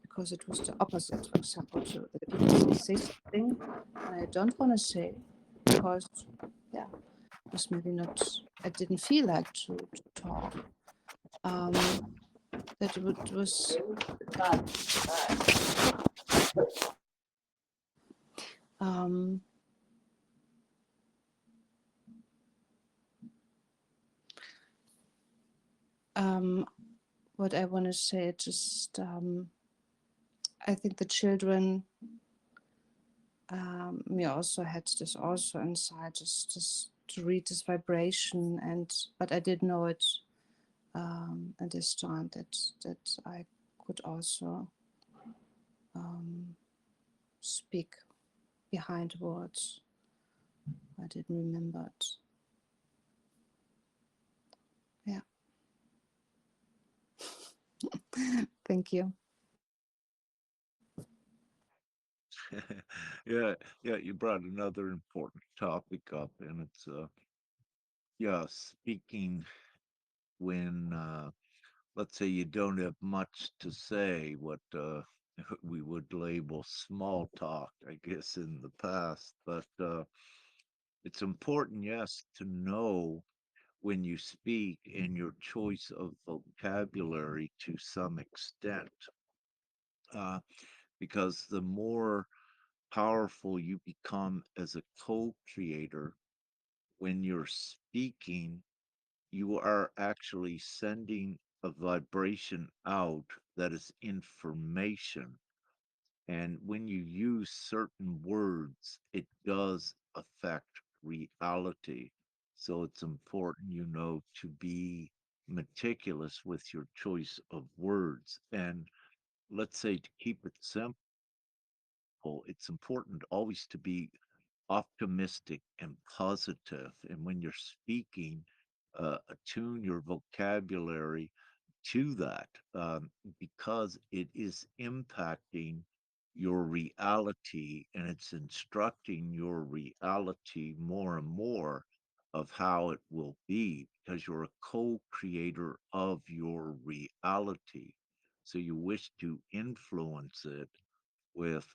because it was the opposite. For example, to the people say something and I don't want to say, because it was maybe not, I didn't feel like to talk. That it was what I want to say, just I think the children, me also had this also inside, just to read this vibration, but I did know it at this time that I could also speak behind words. I didn't remember it. Yeah. Thank you. Yeah, yeah, you brought another important topic up, and it's yeah, speaking when let's say you don't have much to say, what we would label small talk, I guess, in the past. But it's important, yes, to know when you speak and your choice of vocabulary to some extent, uh, because the more powerful you become as a co-creator when you're speaking, you are actually sending a vibration out that is information. And when you use certain words, it does affect reality. So it's important, to be meticulous with your choice of words. And let's say to keep it simple, it's important always to be optimistic and positive. And when you're speaking, attune your vocabulary to that, because it is impacting your reality and it's instructing your reality more and more of how it will be because you're a co creator of your reality. So you wish to influence it with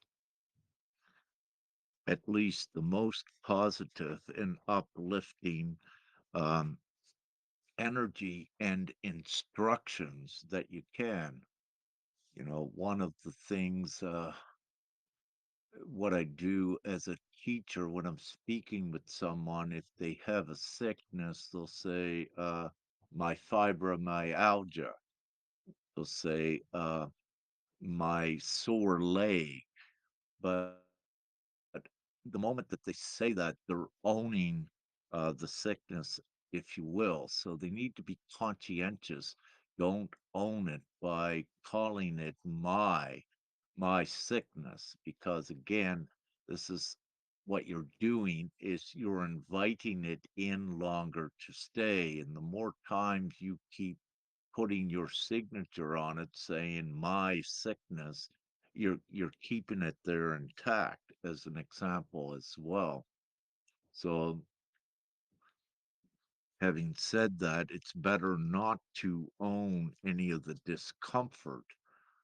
at least the most positive and uplifting um, energy and instructions that you can. One of the things, what I do as a teacher when I'm speaking with someone, if they have a sickness, they'll say, my fibromyalgia. They'll say, my sore leg. But the moment that they say that, they're owning the sickness, if you will. So they need to be conscientious. Don't own it by calling it my sickness, because again, this is what you're doing is you're inviting it in longer to stay. And the more times you keep putting your signature on it saying my sickness, you're keeping it there intact as an example as well. So having said that, it's better not to own any of the discomfort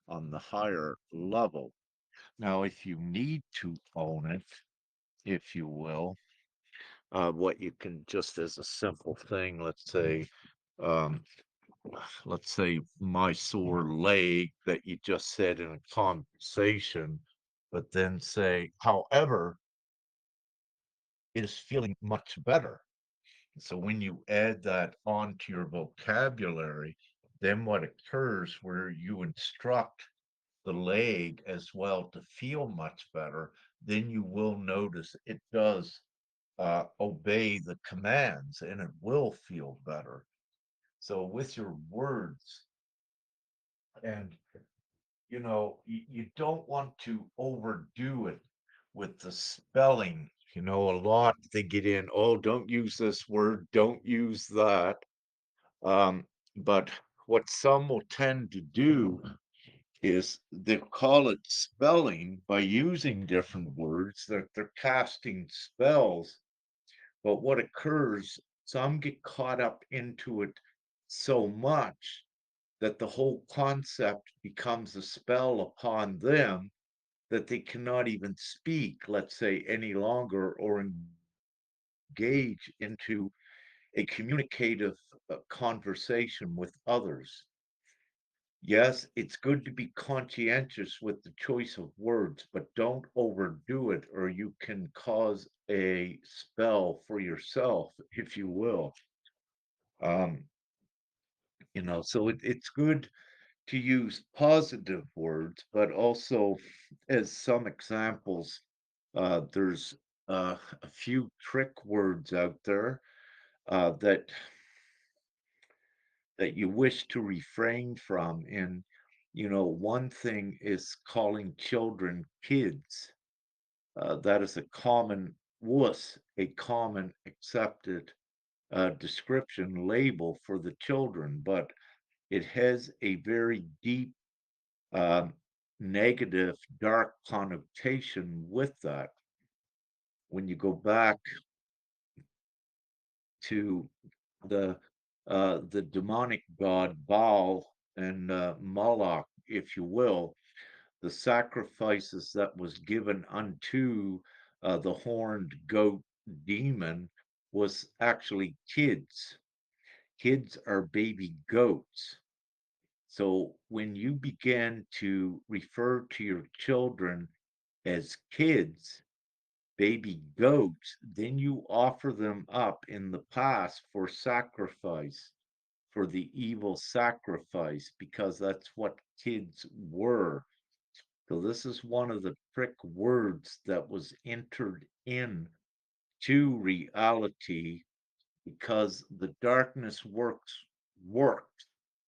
on the higher level. Now, if you need to own it, if you will, what you can just as a simple thing, um, let's say my sore leg that you just said in a conversation, but then say, however, it is feeling much better. So when you add that onto your vocabulary, then what occurs where you instruct the leg as well to feel much better, then you will notice it does obey the commands and it will feel better. So with your words, and you don't want to overdo it with the spelling. A lot they get in, oh, don't use this word, don't use that. But what some will tend to do is they call it spelling by using different words. They're casting spells. But what occurs, some get caught up into it so much that the whole concept becomes a spell upon them that they cannot even speak, let's say, any longer or engage into a communicative conversation with others. Yes, it's good to be conscientious with the choice of words, but don't overdo it, or you can cause a spell for yourself, if you will. Um, So it's good to use positive words, but also as some examples, there's a few trick words out there that you wish to refrain from. And one thing is calling children kids. That is a common accepted description label for the children, but it has a very deep um, negative, dark connotation with that. When you go back to the the demonic god Baal and Moloch, if you will, the sacrifices that was given unto the horned goat demon was actually kids. Kids are baby goats. So when you begin to refer to your children as kids, baby goats, then you offer them up in the past for sacrifice, for the evil sacrifice, because that's what kids were. So this is one of the trick words that was entered in to reality because the darkness worked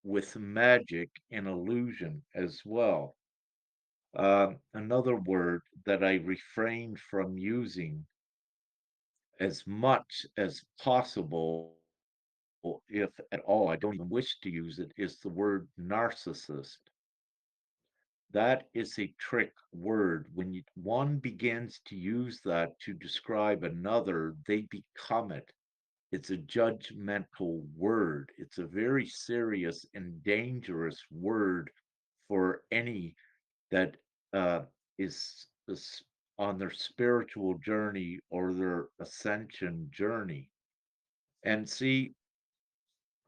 with magic and illusion as well. Another word that I refrain from using as much as possible, if at all, I don't even wish to use it, is the word narcissist. That is a trick word. When one begins to use that to describe another, they become it. It's a judgmental word. It's a very serious and dangerous word for any that is on their spiritual journey or their ascension journey. And see,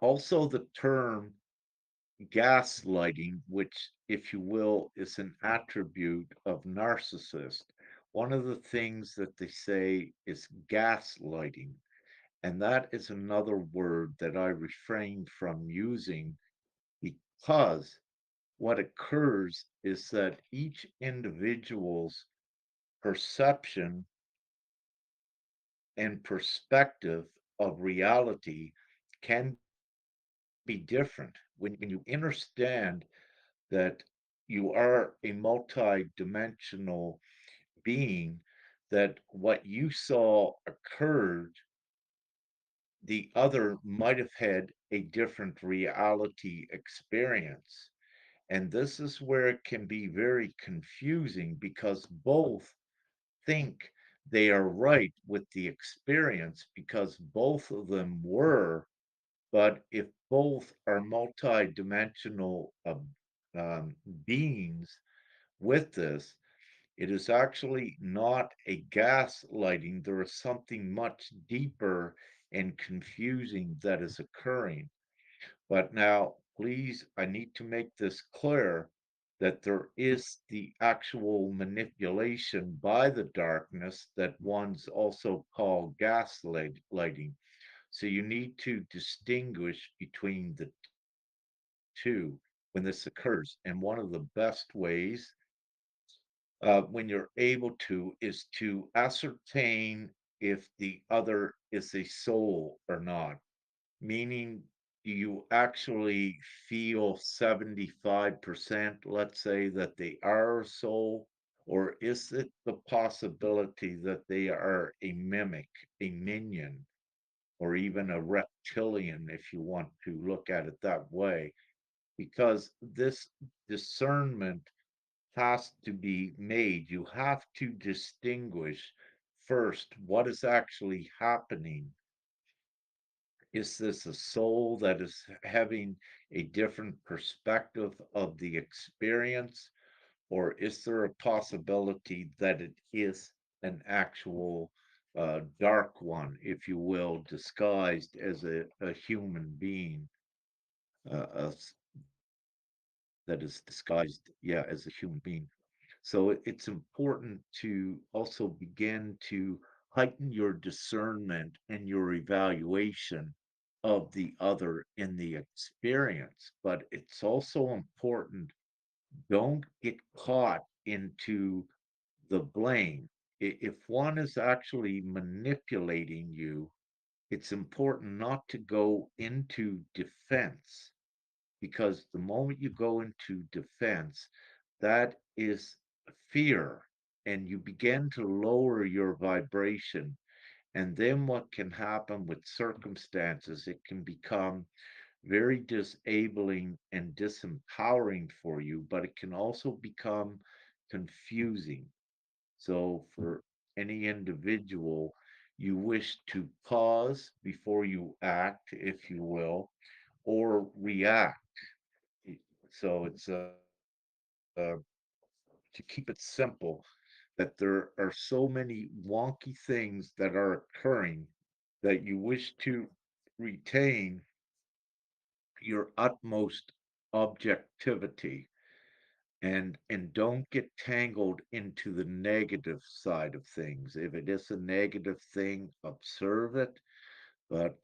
also the term gaslighting, which, if you will, is an attribute of narcissist. One of the things that they say is gaslighting, and that is another word that I refrain from using because what occurs is that each individual's perception and perspective of reality can be different. When you understand that you are a multi-dimensional being, that what you saw occurred, the other might have had a different reality experience. And this is where it can be very confusing because both think they are right with the experience because both of them were. But if both are multi-dimensional beings with this, it is actually not a gaslighting. There is something much deeper and confusing that is occurring. But now, please, I need to make this clear that there is the actual manipulation by the darkness that one's also called gaslighting. So you need to distinguish between the two when this occurs. And one of the best ways, when you're able to, is to ascertain if the other is a soul or not, meaning you actually feel 75%, let's say, that they are a soul, or is it the possibility that they are a mimic, a minion, or even a reptilian, if you want to look at it that way? Because this discernment has to be made. You have to distinguish first what is actually happening. Is this a soul that is having a different perspective of the experience? Or is there a possibility that it is an actual dark one, if you will, disguised as a human being, uh, that is disguised, yeah, as a human being? So it's important to also begin to heighten your discernment and your evaluation of the other in the experience, but it's also important, don't get caught into the blame. If one is actually manipulating you, it's important not to go into defense, because the moment you go into defense, that is fear, and you begin to lower your vibration. And then what can happen with circumstances, it can become very disabling and disempowering for you, but it can also become confusing. So, for any individual, you wish to pause before you act, if you will, or react. So, it's to keep it simple, that there are so many wonky things that are occurring that you wish to retain your utmost objectivity, and don't get tangled into the negative side of things. If it is a negative thing, observe it, but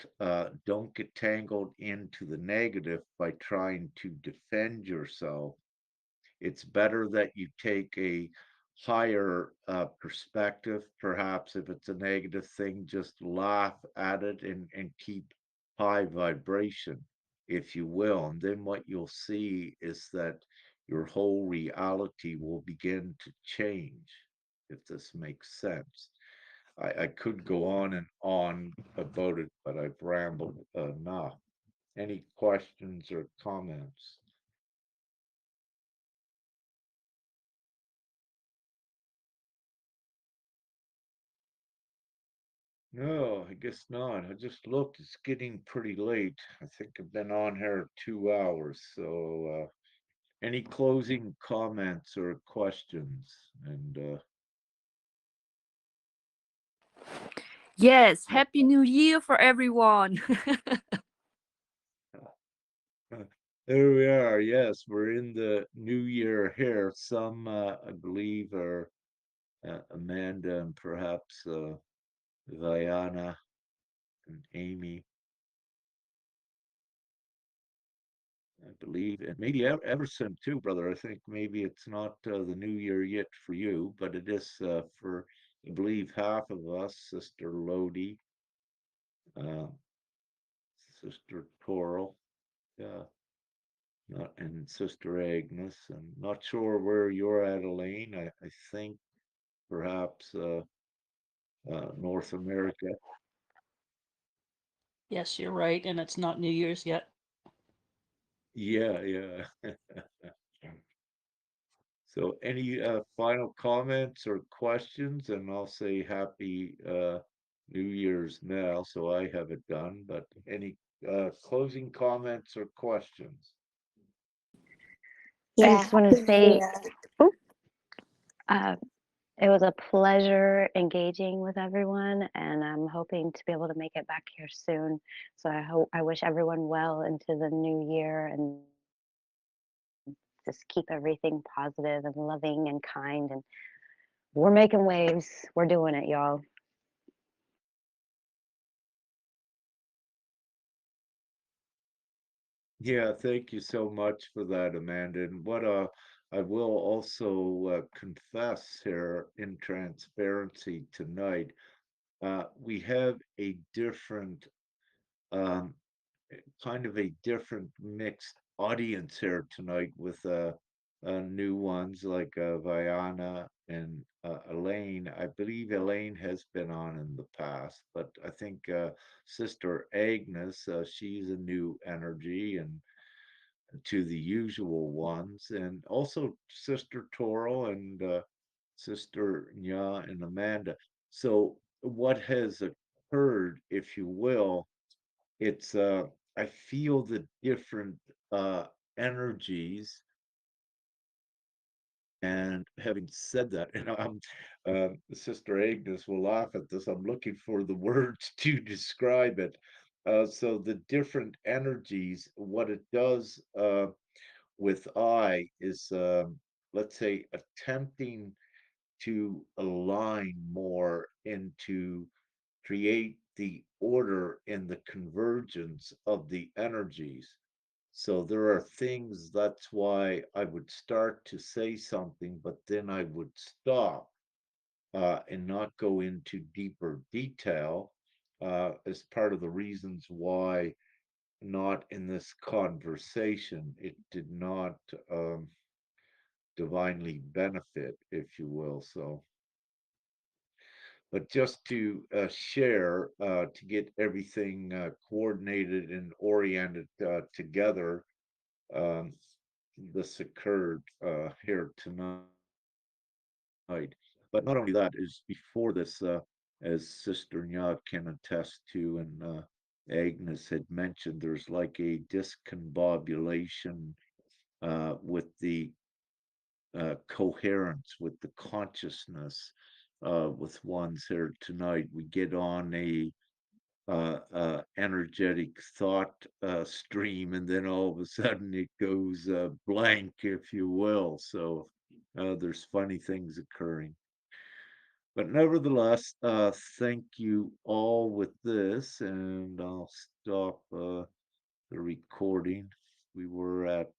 don't get tangled into the negative by trying to defend yourself. It's better that you take a higher perspective. Perhaps if it's a negative thing, just laugh at it, and keep high vibration, if you will. And then what you'll see is that your whole reality will begin to change, if this makes sense. I could go on and on about it, but I've rambled enough. Any questions or comments? No, I guess not. I just looked, it's getting pretty late. I think I've been on here 2 hours. So, any closing comments or questions? And Yes, Happy New Year for everyone. there we are. Yes, we're in the new year here. Some, I believe, are Amanda and perhaps Diana and Amy, I believe, and maybe Everson too, brother. I think maybe it's not the new year yet for you, but it is for, I believe, half of us, Sister Lodi, uh, Sister Coral, yeah, and Sister Agnes. And not sure where you're at, Elaine. I think perhaps North America. Yes, you're right, and it's not New Year's yet. Yeah, yeah. So any final comments or questions? And I'll say happy New Year's now, so I have it done. But any closing comments or questions? I Yeah. just want to say, oop, uh, it was a pleasure engaging with everyone, and I'm hoping to be able to make it back here soon. So I wish everyone well into the new year, and just keep everything positive and loving and kind. And we're making waves. We're doing it, y'all. Yeah, thank you so much for that, Amanda. And what I will also confess here in transparency tonight, we have a different um, kind of a different mixed audience here tonight with new ones like Viana and Elaine. I believe Elaine has been on in the past, but I think Sister Agnes, she's a new energy and to the usual ones, and also Sister Toro and Sister Nya and Amanda. So what has occurred, if you will, it's I feel the different uh energies. And having said that, and I'm Sister Agnes will laugh at this, I'm looking for the words to describe it. So the different energies, what it does with I is, let's say, attempting to align more and to create the order and the convergence of the energies. So there are things, that's why I would start to say something, but then I would stop and not go into deeper detail as part of the reasons why not in this conversation. It did not divinely benefit, if you will. So, but just to share, to get everything coordinated and oriented together, um, this occurred here tonight. But not only that, is before this, as Sister Nya can attest to, and Agnes had mentioned, there's like a discombobulation with the coherence, with the consciousness, with one's here tonight. We get on a energetic thought stream, and then all of a sudden it goes blank, if you will. So there's funny things occurring. But nevertheless, thank you all with this, and I'll stop the recording. We were at